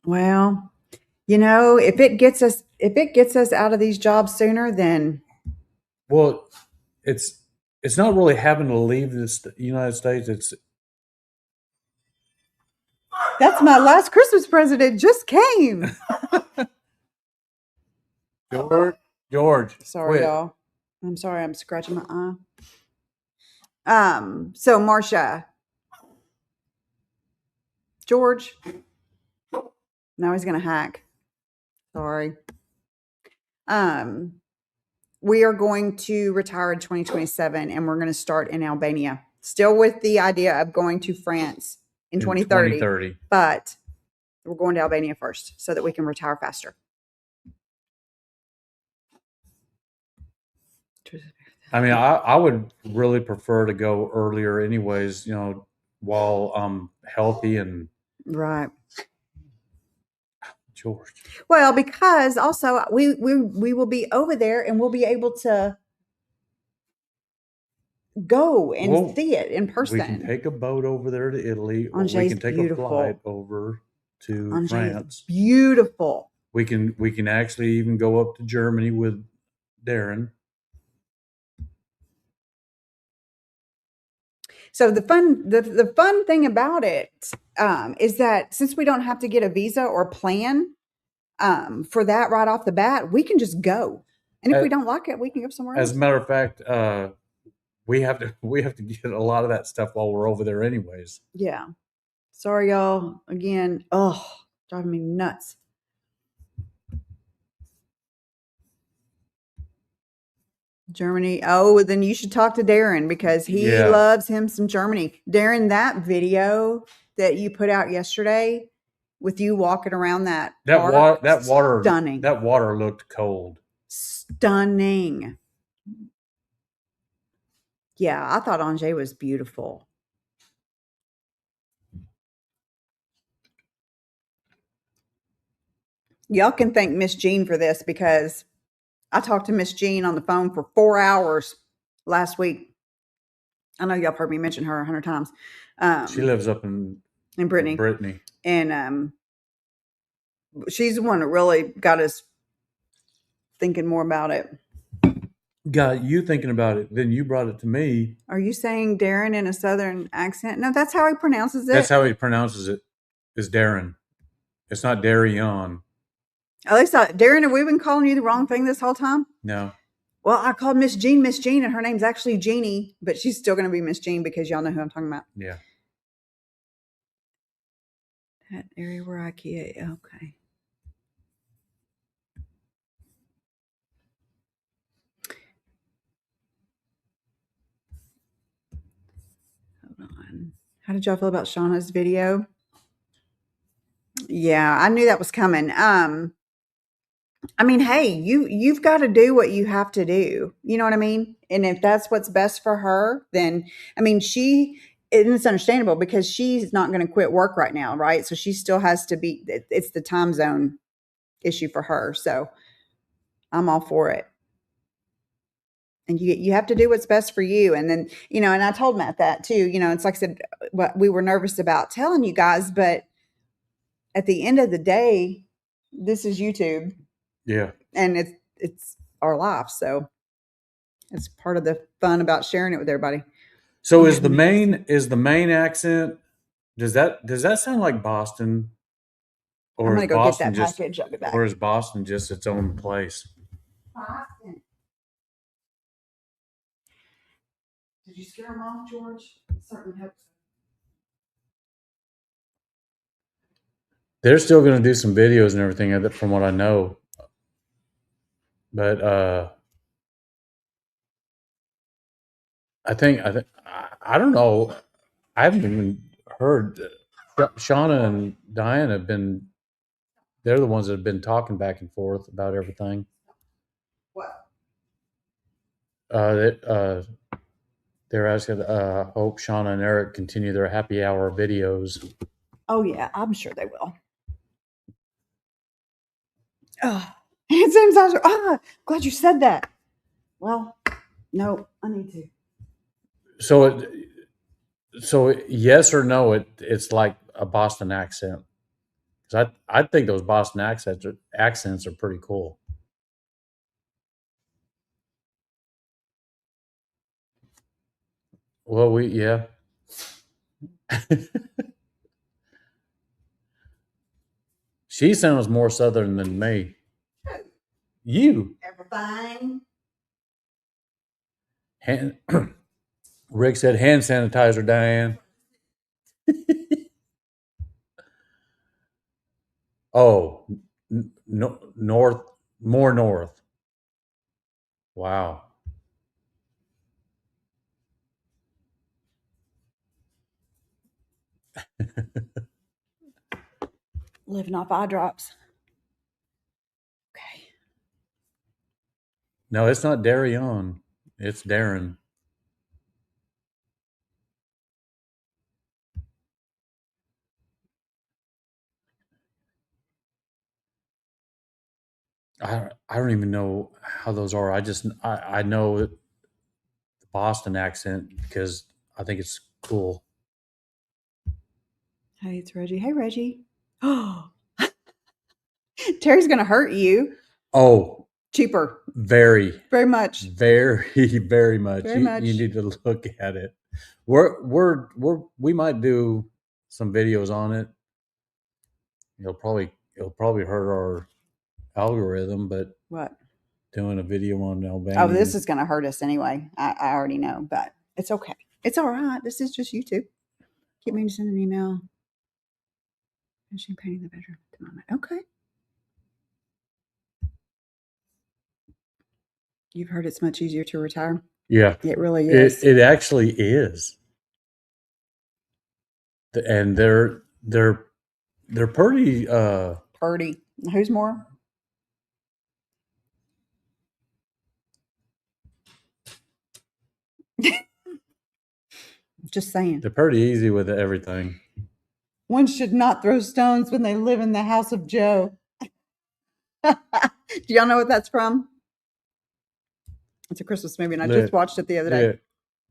Well, you know, if it gets us out of these jobs sooner, then. Well, it's not really having to leave the United States. That's my last Christmas present. It just came. George. Sorry, y'all. I'm sorry. I'm scratching my eye. So Marcia. George. Now he's going to hack. Sorry. We are going to retire in 2027 and we're going to start in Albania. Still with the idea of going to France in 2030. But we're going to Albania first so that we can retire faster. I mean, I would really prefer to go earlier, anyways. While I'm healthy and Right. George. Well, because also we will be over there and we'll be able to go and Well, see it in we can person. take a boat over there to Italy, or we Angers can take a flight beautiful. over to Angers France. beautiful. We can actually even go up to Germany with Darren. So the fun thing about it is that since we don't have to get a visa or plan for that right off the bat, we can just go. And if we don't like it, we can go somewhere As else. a matter of fact, we have to get a lot of that stuff while we're over there, anyways. Yeah. Sorry, y'all. Again, oh, driving me nuts. Germany. Oh, then you should talk to Darren because he Yeah. loves him some Germany. Darren, that video that you put out yesterday with you walking around that park, stunning. That water looked cold. Stunning. Yeah, I thought Angers was beautiful. Y'all can thank Miss Jean for this because I talked to Miss Jean on the phone for 4 hours last week. I know y'all have heard me mention her 100 times. She lives up in Brittany. And she's the one that really got us thinking more about it. Got you thinking about it. Then you brought it to me. Are you saying Darren in a southern accent? No, that's how he pronounces it. That's how he pronounces it. Is Darren. It's not Darren. At least Darren, have we been calling you the wrong thing this whole time? No. Well, I called Miss Jean, and her name's actually Jeannie, but she's still going to be Miss Jean because y'all know who I'm talking about. Yeah. That area where IKEA, okay. Hold on. How did y'all feel about Shauna's video? Yeah, I knew that was coming. I mean, hey, you've got to do what you have to do. You know what I mean? And if that's what's best for her, then I mean, it's understandable because she's not going to quit work right now, right? So she still has to be. It's the time zone issue for her. So I'm all for it. And you have to do what's best for you. And then and I told Matt that too. It's like I said, what we were nervous about telling you guys, but at the end of the day, this is YouTube. Yeah. And it's our life. So it's part of the fun about sharing it with everybody. So is the main accent, does that sound like Boston? Or I'm gonna go Boston get that package. I'll be back. Or is Boston just its own place? Boston. Did you scare them off, George? Certainly hope so. They're still going to do some videos and everything from what I know. But I don't know. I haven't even heard. Shauna and Diane they're the ones that have been talking back and forth about everything. What? They're asking, hope Shauna and Eric continue their happy hour videos. Oh yeah, I'm sure they will. Oh, it seems glad you said that. Well, no, I need to. So yes or no, it's like a Boston accent. Because I think those Boston accents are pretty cool. Well, yeah. She sounds more Southern than me. You. Everything. Rick said hand sanitizer, Diane. Oh, north, more north. Wow. Living off eye drops. Okay. No, it's not Darien. It's Darren. I don't even know how those are. I know the Boston accent because I think it's cool. Hey, it's Reggie. Hey, Reggie. Oh, Terry's gonna hurt you. Oh, Cheaper, very much. very very much. Very You much. need to look at it. We might do some videos on it. It'll probably hurt our algorithm, but What? doing a video on Albania. Oh, this is gonna hurt us anyway. I already know, but it's okay. It's all right. This is just YouTube. Keep me to send an email. Finishing painting the bedroom at the moment. Okay. You've heard it's much easier to retire. Yeah, It really is. it actually is. And they're pretty Purdy. Who's more? Just saying. they're pretty easy with everything. One should not throw stones when they live in the house of Joe. Do y'all know what that's from? It's a Christmas movie, and I just watched it the other day. Yeah.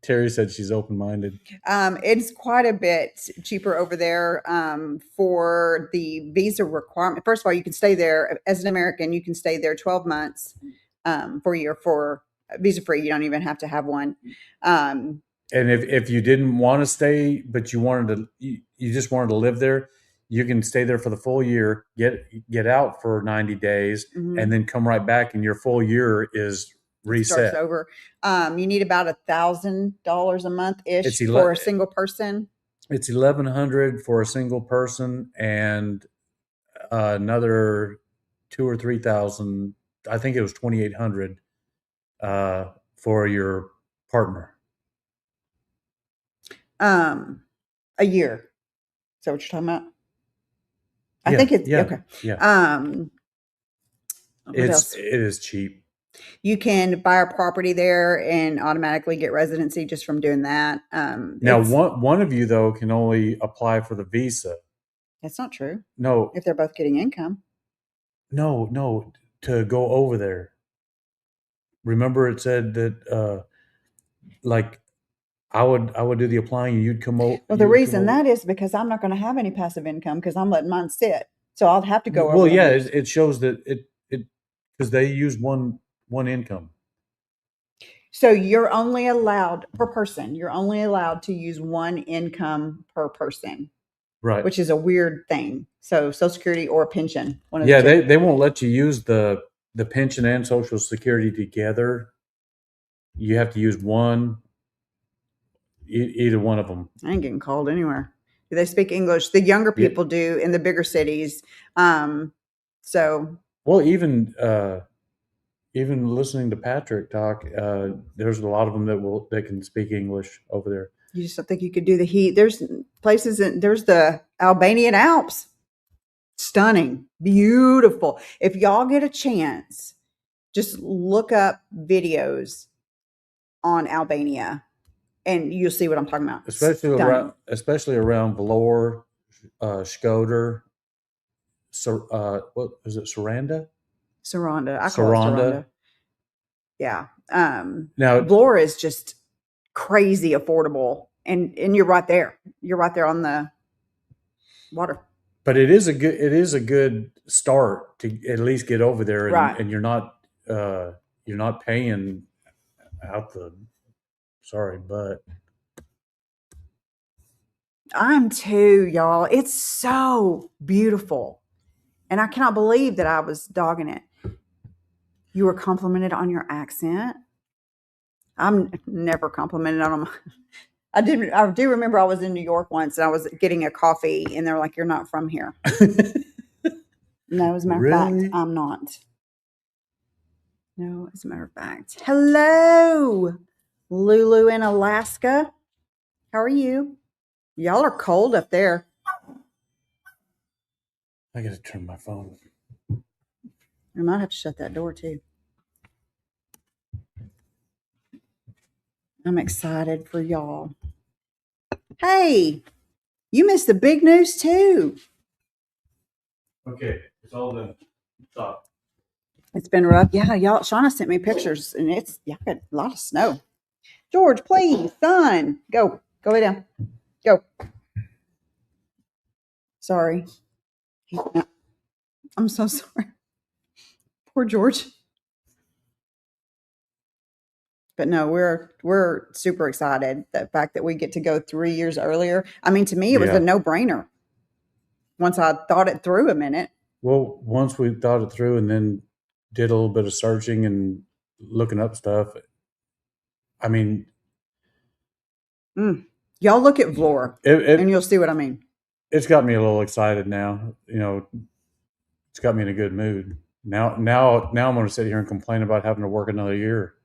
Terry said she's open-minded. It's quite a bit cheaper over there for the visa requirement. First of all, you can stay there as an American. You can stay there 12 months for a year for visa free. You don't even have to have one. And if you didn't want to stay, but you just wanted to live there, you can stay there for the full year, get out for 90 days, and then come right back, and your full year is reset. Starts over. You need about $1,000 a month ish for a single person. It's $1,100 for a single person, and another $2,000 or $3,000. I think it was $2,800 for your partner. A year. Is that what you're talking about? I think it's okay. Yeah. It is cheap. You can buy a property there and automatically get residency just from doing that. Now, one of you though can only apply for the visa. That's not true. No, if they're both getting income. No, to go over there. Remember, it said that like I would do the applying, and you'd come over. Well, the reason that is because I'm not going to have any passive income because I'm letting mine sit. So I'll have to go over. Well, yeah, it shows that it because they use one income. So you're only allowed per person. You're only allowed to use one income per person, right? Which is a weird thing. So Social Security or a pension. Yeah, they won't let you use the pension and Social Security together. You have to use one. Either one of them. I ain't getting called anywhere. Do they speak English? The younger people do in the bigger cities. So well, even listening to Patrick talk, there's a lot of them that can speak English over there. You just don't think you could do the heat. There's places there's the Albanian Alps. Stunning, beautiful. If y'all get a chance, just look up videos on Albania and you'll see what I'm talking about. Especially around Vlorë, Shkodër, what is it, Saranda? Saranda. I call it Saranda. Yeah. Now Vlorë is just crazy affordable, and you're right there. You're right there on the water. But it is a good start to at least get over there, and you're not paying out the but I'm too, y'all. It's so beautiful. And I cannot believe that I was dogging it. You were complimented on your accent. I'm never complimented on them. I do remember I was in New York once and I was getting a coffee and they were like, "You're not from here." No, as a matter of fact, I'm not. No, as a matter of fact. Hello, Lulu in Alaska. How are you? Y'all are cold up there. I got to turn my phone. I might have to shut that door too. I'm excited for y'all. Hey, you missed the big news too. Okay, it's all done. Stop. It's been rough. Yeah, y'all. Shauna sent me pictures, and it's got a lot of snow. George, please, son, go lay down. Go. Sorry. I'm so sorry. Poor George. But no, we're super excited. The fact that we get to go 3 years earlier. I mean, to me, it was Yeah. a no-brainer. Once I thought it through a minute. Well, once we thought it through and then did a little bit of searching and looking up stuff, I mean, y'all look at Vlora, and you'll see what I mean. It's got me a little excited now. You know, it's got me in a good mood. Now I'm going to sit here and complain about having to work another year.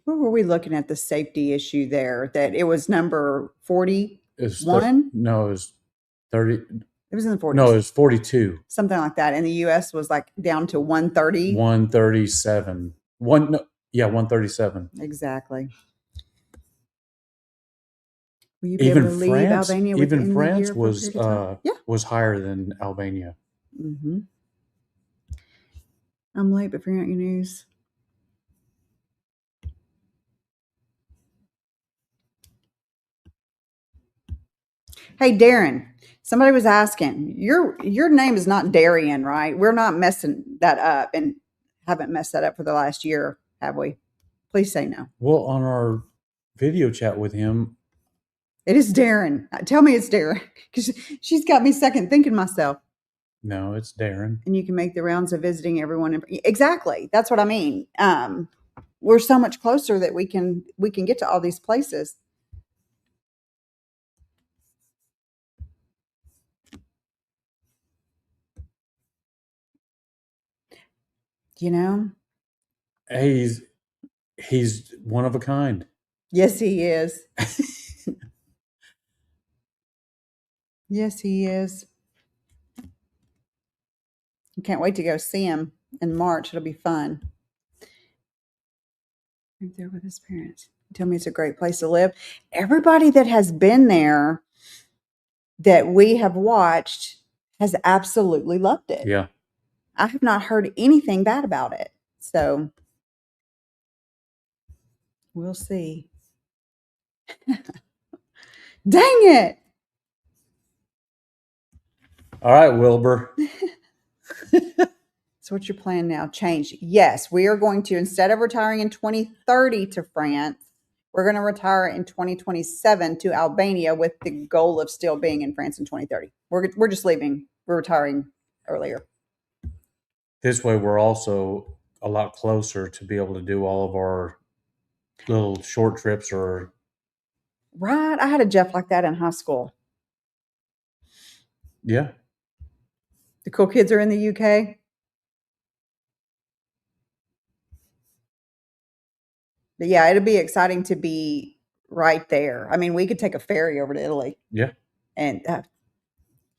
Where were we looking at the safety issue there? That it was number 41? No, it was 30. It was in the 40s. No, it was 42. Something like that. And the U.S. was like down to 130. 137. 137. Exactly. Will you be able to leave Albania within the year was higher than Albania. Mm-hmm. I'm late, but figuring out your news. Hey, Darren, somebody was asking, your name is not Darian, right? We're not messing that up and haven't messed that up for the last year, have we? Please say no. Well, on our video chat with him, it is Darren. Tell me it's Darren, because she's got me second thinking myself. No, it's Darren. And you can make the rounds of visiting everyone. Exactly. That's what I mean. We're so much closer that we can get to all these places. You know? He's one of a kind. Yes, he is. Yes, he is. I can't wait to go see him in March. It'll be fun. Right there with his parents. Tell me it's a great place to live. Everybody that has been there that we have watched has absolutely loved it. Yeah. I have not heard anything bad about it. So we'll see. Dang it. All right, Wilbur. So what's your plan now? Change. Yes, we are going to, instead of retiring in 2030 to France, we're going to retire in 2027 to Albania with the goal of still being in France in 2030. We're just leaving. We're retiring earlier. This way, we're also a lot closer to be able to do all of our little short trips or. Right. I had a Jeff like that in high school. Yeah. The cool kids are in the UK. But yeah, it'll be exciting to be right there. I mean, we could take a ferry over to Italy. Yeah. And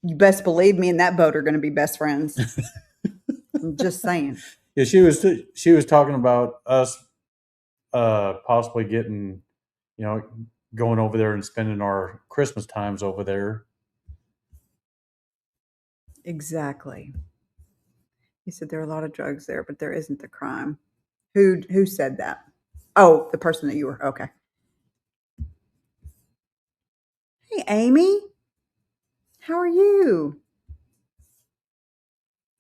you best believe me and that boat are going to be best friends. I'm just saying. Yeah, she was talking about us possibly getting, going over there and spending our Christmas times over there. Exactly. He said there are a lot of drugs there, but there isn't the crime. Who said that? Oh, the person that you were. Okay. Hey, Amy. How are you?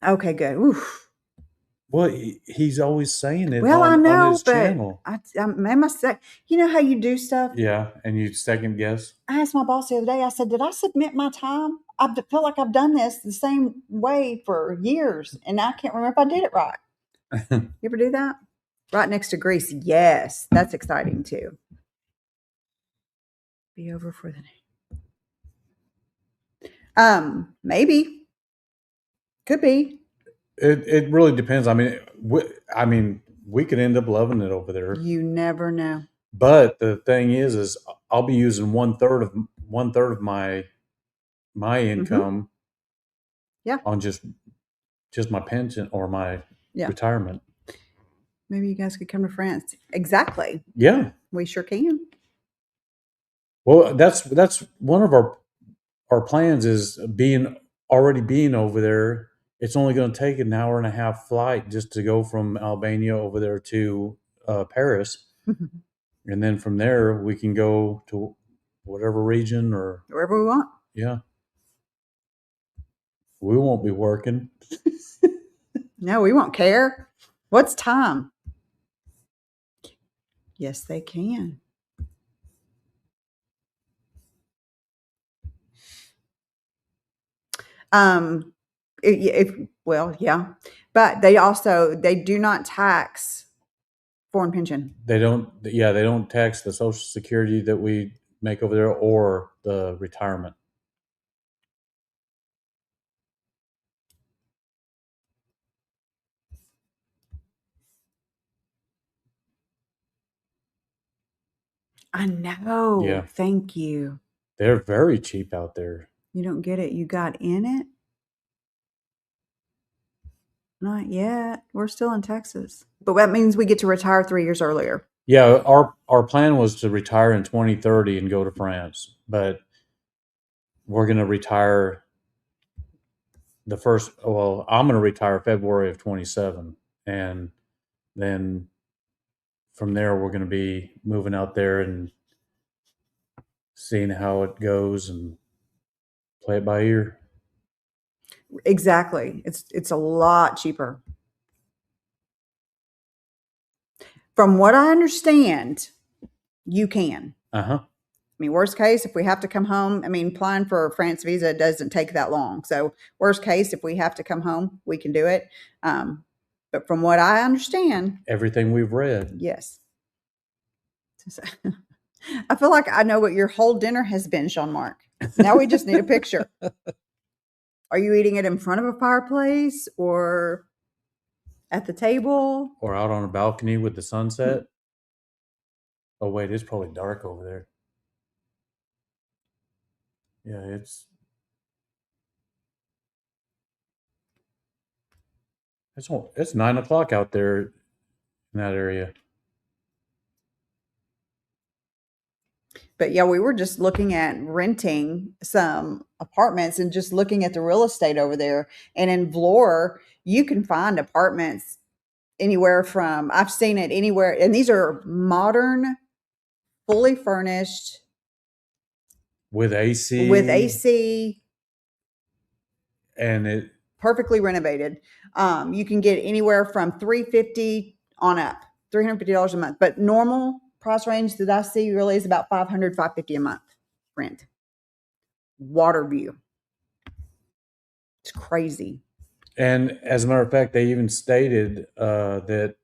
Okay, good. Oof. Well, he's always saying it well, on his channel. I must say, you know how you do stuff? Yeah, and you second guess? I asked my boss the other day, I said, did I submit my time? I feel like I've done this the same way for years, and I can't remember if I did it right. You ever do that? Right next to Greece. Yes, that's exciting too. Be over for the night. Maybe. Could be. It really depends. I mean, we could end up loving it over there. You never know. But the thing is I'll be using one third of my income Yeah. on just my pension or my Yeah. retirement. Maybe you guys could come to France. Exactly. Yeah. We sure can. Well, that's one of our plans is already being over there. It's only going to take an hour and a half flight just to go from Albania over there to Paris, and then from there we can go to whatever region or Wherever we want. yeah. We won't be working. No, we won't care. What's time? Yes, they can. Well, yeah, but they do not tax foreign pension. They don't tax the Social Security that we make over there or the retirement. I know. Yeah. Thank you. They're very cheap out there. You don't get it. You got in it? Not yet. We're still in Texas. But that means we get to retire 3 years earlier. Yeah, our plan was to retire in 2030 and go to France, but we're going to retire I'm going to retire February of 27, and then from there we're going to be moving out there and seeing how it goes and play it by ear. Exactly. It's a lot cheaper. From what I understand, you can. Uh-huh. I mean, worst case, if we have to come home, I mean, applying for a France visa doesn't take that long. So, worst case, if we have to come home, we can do it. But from what I understand, Everything we've read. yes. I feel like I know what your whole dinner has been, Sean Mark. Now we just need a picture. Are you eating it in front of a fireplace or at the table? Or out on a balcony with the sunset? Oh, wait, it's probably dark over there. Yeah, it's 9 o'clock out there in that area. But yeah, we were just looking at renting some apartments and just looking at the real estate over there. And in Vlore, you can find apartments anywhere from, I've seen it anywhere, and these are modern, fully furnished With AC. with AC, And it perfectly renovated. You can get anywhere from $350 on up, $350 a month. But normal price range that I see really is about $500, $550 a month rent. Water view. It's crazy. and as a matter of fact, they even stated that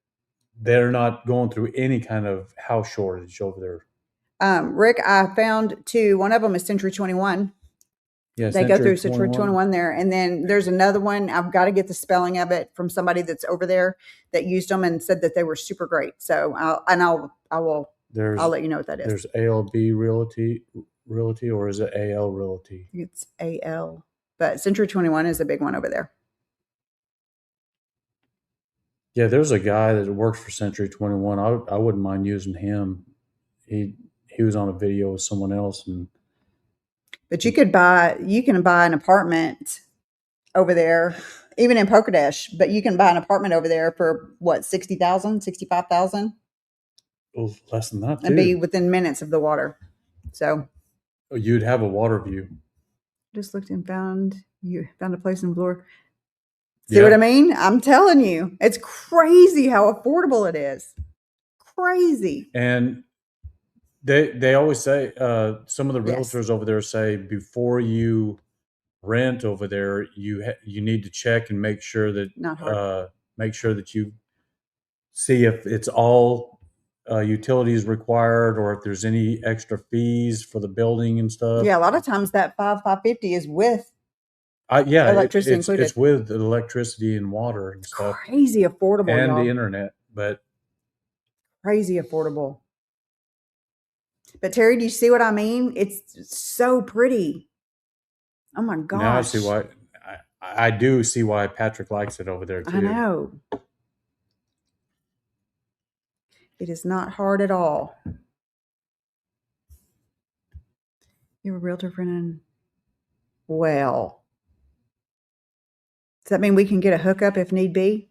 they're not going through any kind of house shortage over there. Rick, I found two. One of them is Century 21. Yeah, They go through Century 21 there. And then there's another one. I've got to get the spelling of it from somebody that's over there that used them and said that they were super great. So I'll let you know what that is. There's ALB Realty, or is it AL Realty? It's AL. But Century 21 is a big one over there. Yeah, there's a guy that works for Century 21. I wouldn't mind using him. He was on a video with someone else, but you can buy an apartment over there, even in Pocodash. But you can buy an apartment over there for what, 60,000, 65,000, less than that too, and be within minutes of the water. So you'd have a water view. Just looked and found a place in Vlore. See what I mean? I'm telling you, it's crazy how affordable it is. Crazy. And they always say, some of the realtors over there say, before you rent over there, you need to check and make sure that you see if it's all utilities required, or if there's any extra fees for the building and stuff. Yeah, a lot of times that $550 is with electricity included. It's with electricity and water and stuff. Crazy affordable, and y'all. The internet, but crazy affordable. But Terry, do you see what I mean? It's so pretty. Oh my gosh. Now I see why. I do see why Patrick likes it over there too. I know. It is not hard at all. You have a realtor friend in. Well, does that mean we can get a hookup if need be?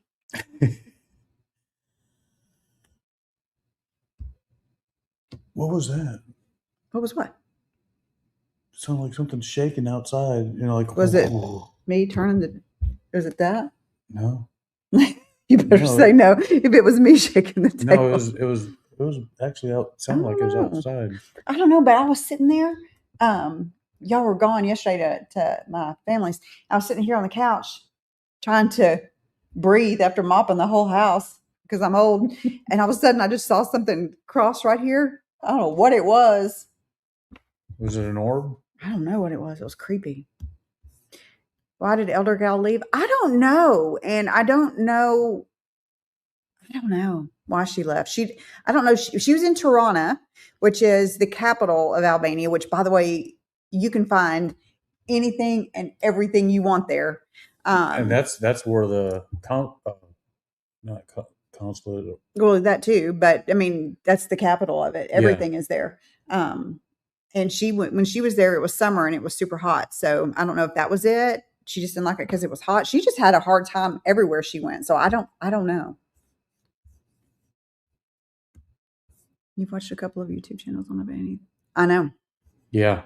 What was that? What was what? It sounded like something shaking outside. You know, like Was it me turning the? Is it that? No. You better say no. If it was me shaking the table. No, it was actually out. It sounded like it was outside. I don't know, but I was sitting there. Y'all were gone yesterday to my family's. I was sitting here on the couch trying to breathe after mopping the whole house because I'm old. And all of a sudden I just saw something cross right here. I don't know what it was. Was it an orb? I don't know what it was. It was creepy. Why did Elder Gal leave? I don't know. And I don't know why she left. I don't know. She was in Tirana, which is the capital of Albania, which, by the way, you can find anything and everything you want there. And that's where the consulate. Well, that too, but I mean, that's the capital of it. Everything is there. And when she was there, it was summer and it was super hot. So I don't know if that was it. She just didn't like it because it was hot. She just had a hard time everywhere she went. So I don't know. You've watched a couple of YouTube channels on Albania. I know. Yeah.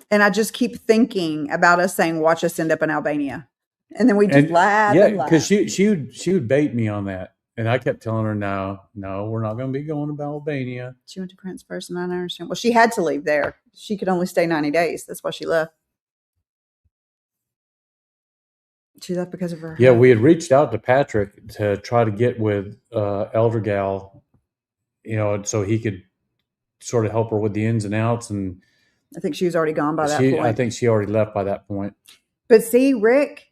And I just keep thinking about us saying, watch us end up in Albania. And then we just laugh. Yeah, because she would bait me on that. And I kept telling her, no, we're not going to be going to Albania. She went to Prince first, and I understand. Well, she had to leave there. She could only stay 90 days. That's why she left. She left because of her. Yeah, we had reached out to Patrick to try to get with Elder Gal, so he could sort of help her with the ins and outs. And I think she was already gone by that point. I think she already left by that point. But see, Rick,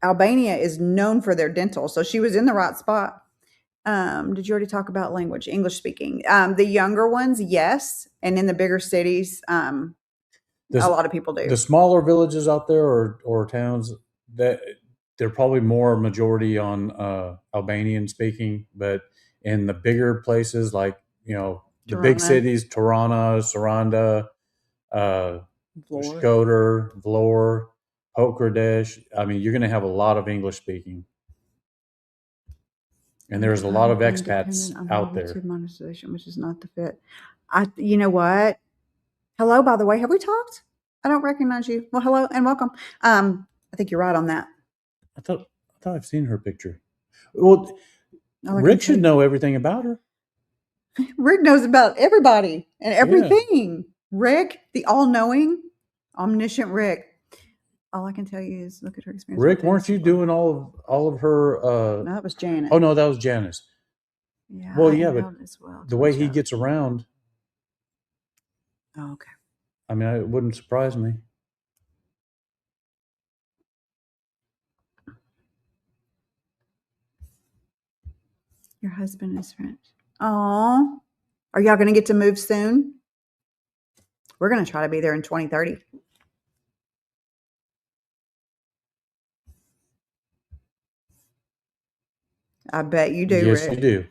Albania is known for their dental, so she was in the right spot. Did you already talk about language, English speaking? The younger ones, yes, and in the bigger cities, a lot of people do. The smaller villages out there or towns, that they're probably more majority on Albanian speaking, but in the bigger places like the big cities, Tirana, Saranda, Shkodër, Vlorë, Hokardesh. I mean, you're going to have a lot of English speaking. And there's a lot of expats out there. Monetization, which is not the fit. You know what? Hello, by the way, have we talked? I don't recognize you. Well, hello and welcome. I think you're right on that. I thought I've seen her picture. Well, Rick should know everything about her. Rick knows about everybody and everything. Yeah. Rick, the all-knowing, omniscient Rick. All I can tell you is look at her experience. Rick, weren't you doing all of her? No, that was Janice. Oh no, that was Janice. Yeah. Well, yeah, but the way he gets around. Oh, okay. I mean, it wouldn't surprise me. Your husband is French. Oh, are y'all going to get to move soon? We're going to try to be there in 2030. I bet you do, yes, Rick. You do.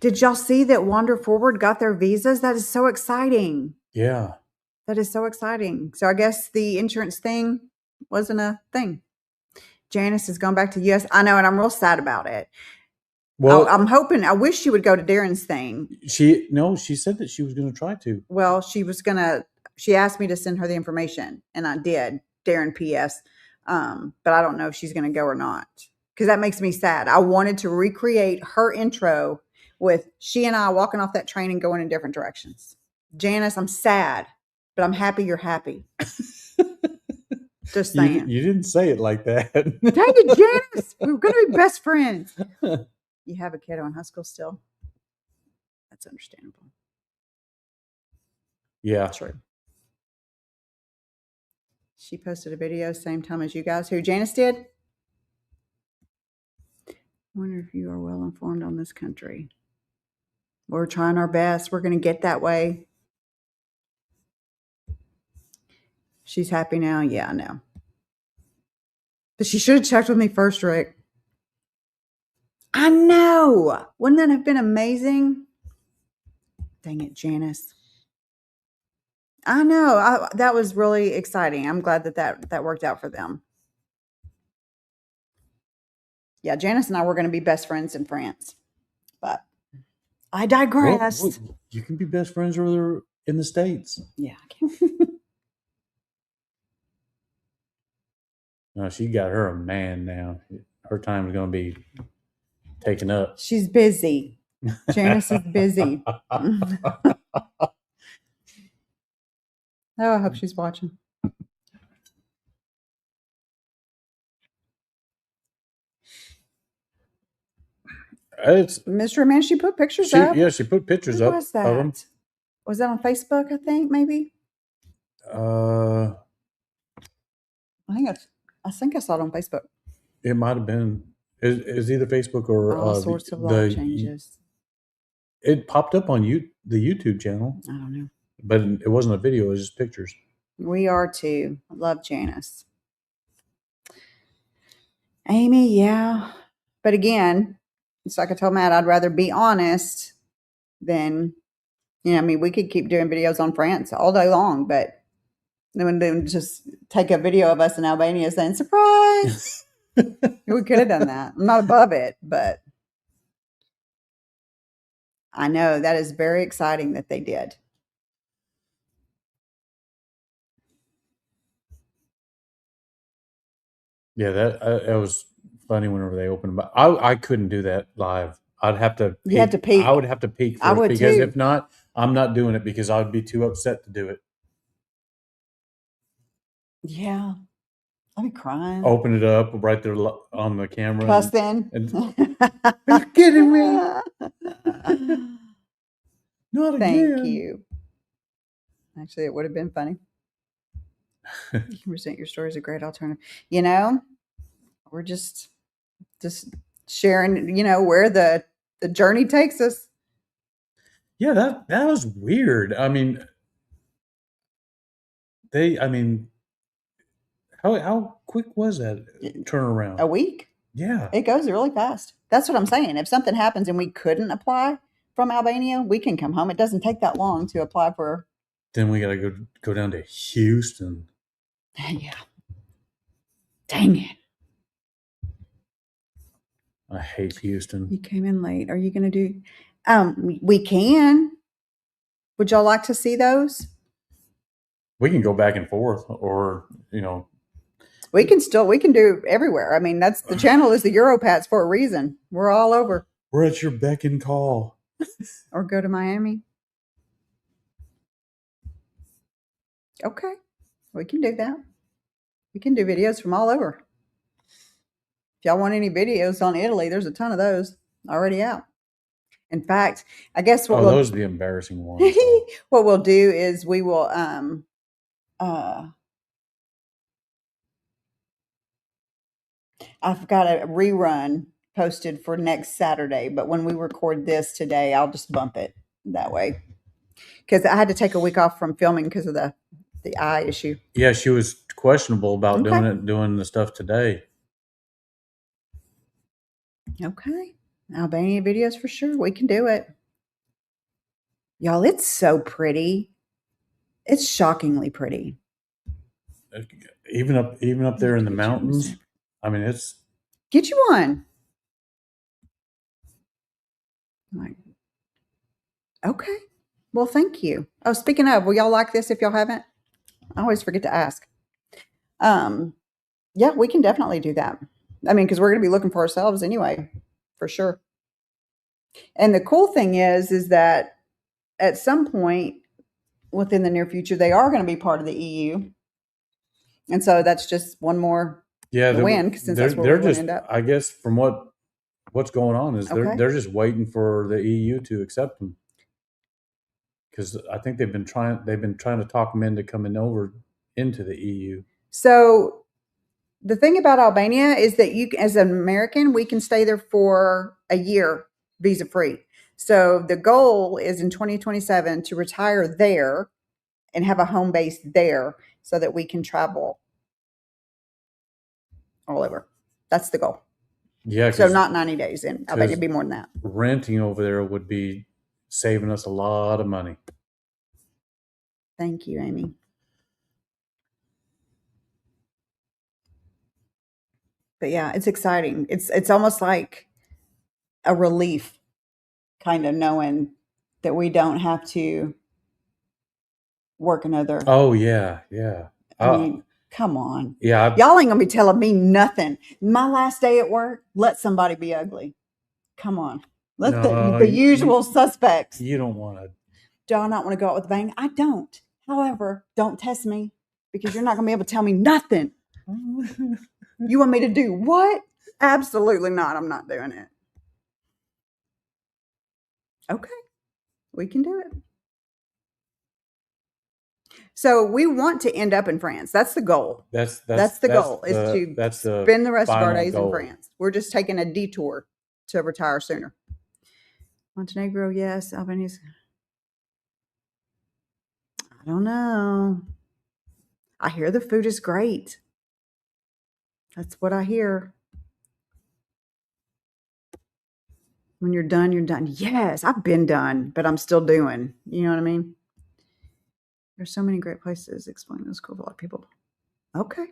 Did y'all see that Wander Forward got their visas? That is so exciting. Yeah. That is so exciting. So I guess the insurance thing wasn't a thing. Janice has gone back to US. I know, and I'm real sad about it. Well, I'm hoping, I wish she would go to Darren's thing. She said that she was going to try to. Well, she asked me to send her the information, and I did, Darren PS. But I don't know if she's going to go or not, because that makes me sad. I wanted to recreate her intro with she and I walking off that train and going in different directions. Janice, I'm sad, but I'm happy you're happy. Just saying. You didn't say it like that. Dang it, Janice. We're going to be best friends. You have a kiddo in high school still? That's understandable. Yeah. True. She posted a video same time as you guys. Who, Janice did? Wonder if you are well informed on this country. We're trying our best. We're going to get that way. She's happy now. Yeah, I know. But she should have checked with me first, Rick. I know. Wouldn't that have been amazing? Dang it, Janice. I know. That was really exciting. I'm glad that worked out for them. Yeah, Janice and I were going to be best friends in France. But I digress. Well, you can be best friends over there in the States. Yeah. No, she got her a man now. Her time is going to be taken up. She's busy. Janice is busy. Oh, I hope she's watching. It's Mr. Man, she put pictures up. Yeah, she put pictures Who up was that? of them. Was that on Facebook, I think, maybe? I think I saw it on Facebook. It might have been. It's either Facebook or all sorts of life changes. It popped up on the YouTube channel. I don't know. But it wasn't a video, it was just pictures. We are too. I love Janice. Amy, yeah. But again, it's like I told Matt, I'd rather be honest than, I mean, we could keep doing videos on France all day long, but then just take a video of us in Albania saying, surprise. We could have done that. I'm not above it, but I know that is very exciting that they did. Yeah, that was funny whenever they opened. But I couldn't do that live. I'd have to. You had to peek. I would have to peek first. I would because too. If not, I'm not doing it because I would be too upset to do it. Yeah, I'd be crying. Open it up right there on the camera. Plus, then. Are you kidding me? Not again. Thank you. Actually, it would have been funny. You can present your story as a great alternative. We're just sharing, where the journey takes us. Yeah, that was weird. I mean, how quick was that turnaround? A week? Yeah. It goes really fast. That's what I'm saying. If something happens and we couldn't apply from Albania, we can come home. It doesn't take that long to apply for. Then we got to go down to Houston. Yeah. Dang it. I hate Houston. You came in late. Are you going to do? We can. Would y'all like to see those? We can go back and forth, or we can do everywhere. I mean, that's the channel is the Europats for a reason. We're all over. We're at your beck and call. Or go to Miami. Okay, we can do that. We can do videos from all over. If y'all want any videos on Italy, there's a ton of those already out. In fact, I guess those are the embarrassing ones. What we'll do is we will I've got a rerun posted for next Saturday, but when we record this today, I'll just bump it that way. Because I had to take a week off from filming because of the eye issue. Yeah, she was questionable about doing the stuff today. Okay. Albania videos for sure. We can do it. Y'all, it's so pretty. It's shockingly pretty. Even up there in the mountains. I mean, it's. Get you one. Okay. Well, thank you. Oh, speaking of, will y'all like this if y'all haven't? I always forget to ask. Yeah, we can definitely do that. I mean, because we're going to be looking for ourselves anyway, for sure. And the cool thing is that at some point within the near future, they are going to be part of the EU. And so that's just one more win, since that's where we're going to end up. I guess from what's going on is they're just waiting for the EU to accept them. Because I think they've been trying to talk them into coming over into the EU. So the thing about Albania is that you, as an American, we can stay there for a year visa free. So the goal is in 2027 to retire there and have a home base there so that we can travel all over. That's the goal. Yeah, So because not 90 days in Albania, it'd be more than that. renting over there would be saving us a lot of money. Thank you, Amy. But yeah, it's exciting. It's almost like a relief, kind of knowing that we don't have to work another. Oh yeah, yeah. I mean, come on. Yeah, Y'all ain't gonna be telling me nothing. My last day at work, let somebody be ugly. Come on. Let No, the usual suspects. you don't want to. Do I not want to go out with a bang? I don't. However, don't test me because you're not gonna be able to tell me nothing. You want me to do what? Absolutely not. I'm not doing it. Okay. We can do it. So we want to end up in France. That's the goal. That's the goal is to spend the rest of our days in France. We're just taking a detour to retire sooner. Montenegro, yes. Albania's. I don't know. I hear the food is great. That's what I hear. When you're done, you're done. Yes, I've been done, but I'm still doing. You know what I mean? There's so many great places. Explain those cool to a lot of people. Okay.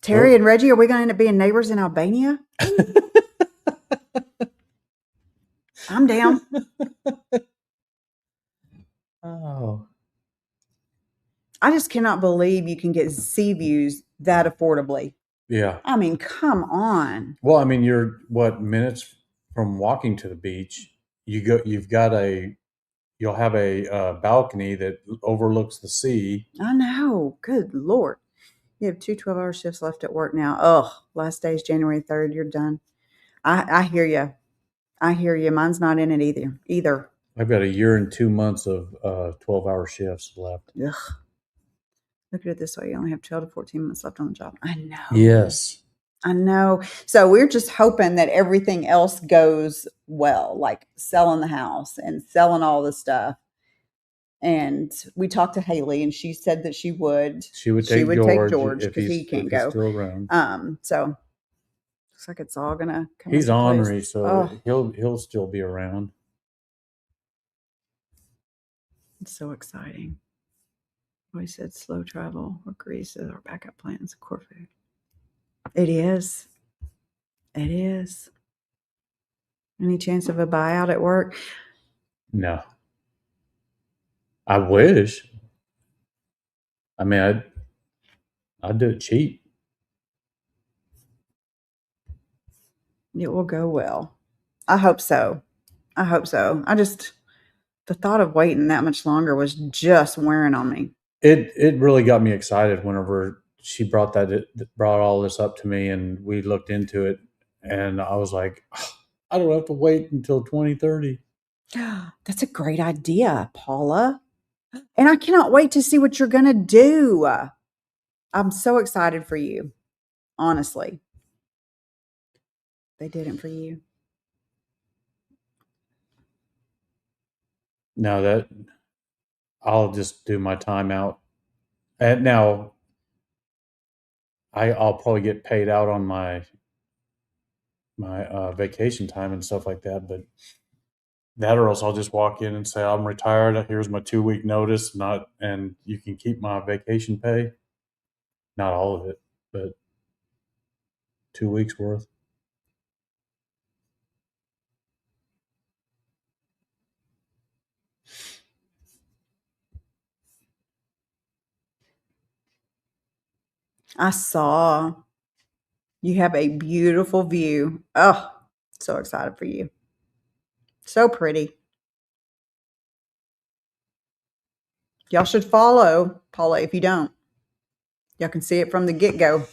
Terry and Reggie, are we going to end up being neighbors in Albania? I'm down. Oh. I just cannot believe you can get sea views that affordably. Yeah. I mean, come on. Well, I mean, you're what, minutes from walking to the beach. You'll have a balcony that overlooks the sea. I know. Good Lord. You have 2 12-hour shifts left at work now. Oh, last day is January 3rd. You're done. I hear you. I hear you. Mine's not in it either. I've got a year and 2 months of 12-hour shifts left. Ugh. Look at it this way. You only have 12 to 14 months left on the job. I know. Yes. I know. So we're just hoping that everything else goes well, like selling the house and selling all the stuff. And we talked to Haley, and she said that she would take George because he can't he's go. still around. So looks like it's all gonna come. He's ornery, so he'll still be around. It's so exciting. We said slow travel or Greece as our backup plans. Corfu. It is. It is. Any chance of a buyout at work? No. I wish. I mean, I'd do it cheap. It will go well. I hope so. The thought of waiting that much longer was just wearing on me. It really got me excited whenever she brought all this up to me, and we looked into it, and I was like, oh, I don't have to wait until 2030. That's a great idea, Paula. And I cannot wait to see what you're going to do. I'm so excited for you. Honestly. They didn't for you. Now that I'll just do my time out. And now I'll probably get paid out on my vacation time and stuff like that, but that or else I'll just walk in and say, I'm retired. Here's my 2-week notice. And you can keep my vacation pay. Not all of it, but 2 weeks worth. I saw you have a beautiful view. Oh, so excited for you. So pretty. Y'all should follow Paula if you don't. Y'all can see it from the get-go.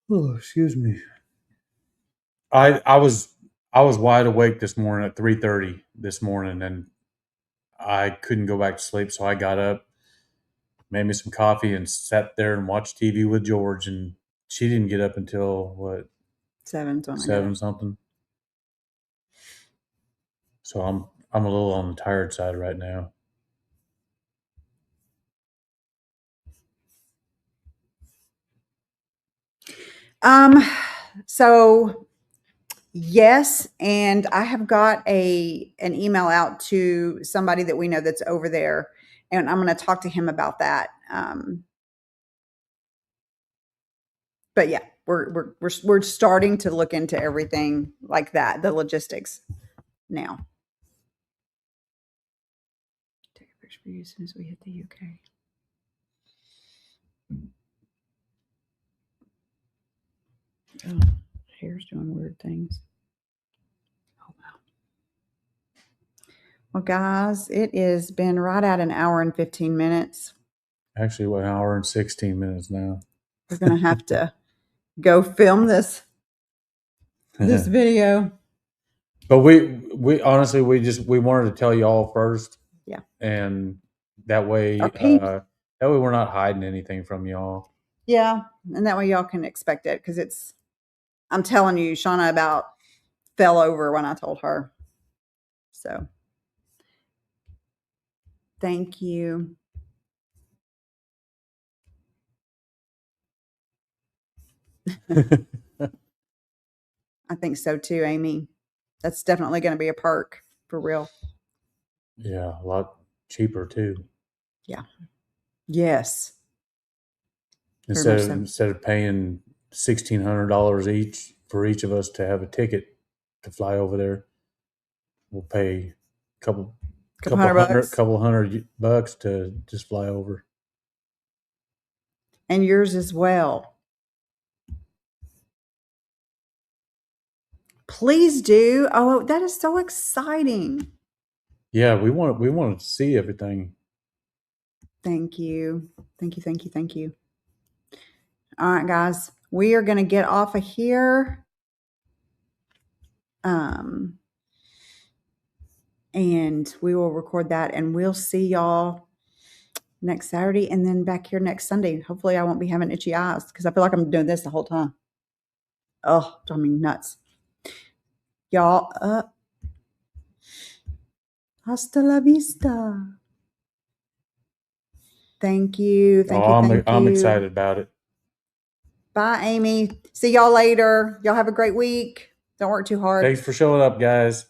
Oh, excuse me. I was wide awake this morning at 3:30 this morning, and I couldn't go back to sleep, so I got up, made me some coffee, and sat there and watched TV with George. And she didn't get up until what, 7 when I got 7 up. something. So I'm a little on the tired side right now. So yes, and I have got an email out to somebody that we know that's over there, and I'm going to talk to him about that. But yeah, we're starting to look into everything like that, the logistics now. Take a picture for you as soon as we hit the UK. Oh, hair's doing weird things. Oh wow. Well, guys, it has been right at an hour and 15 minutes. Actually, what, an hour and 16 minutes now. We're gonna have to go film this video. But we honestly we wanted to tell you all first. Yeah. And that way we're not hiding anything from y'all. Yeah, and that way y'all can expect it, because I'm telling you, Shauna about fell over when I told her. So thank you. I think so too, Amy. That's definitely going to be a perk for real. Yeah, a lot cheaper too. Yeah. Yes. Instead of paying $1,600 each for each of us to have a ticket to fly over there, we'll pay a couple hundred bucks to just fly over. And yours as well. Please do. Oh, that is so exciting. Yeah, we want to see everything. Thank you. Thank you. Thank you. Thank you. All right, guys, we are going to get off of here. And we will record that, and we'll see y'all next Saturday, and then back here next Sunday. Hopefully I won't be having itchy eyes, because I feel like I'm doing this the whole time. Oh, driving me nuts. Y'all, hasta la vista. Thank you. Thank you. I'm excited about it. Bye, Amy. See y'all later. Y'all have a great week. Don't work too hard. Thanks for showing up, guys.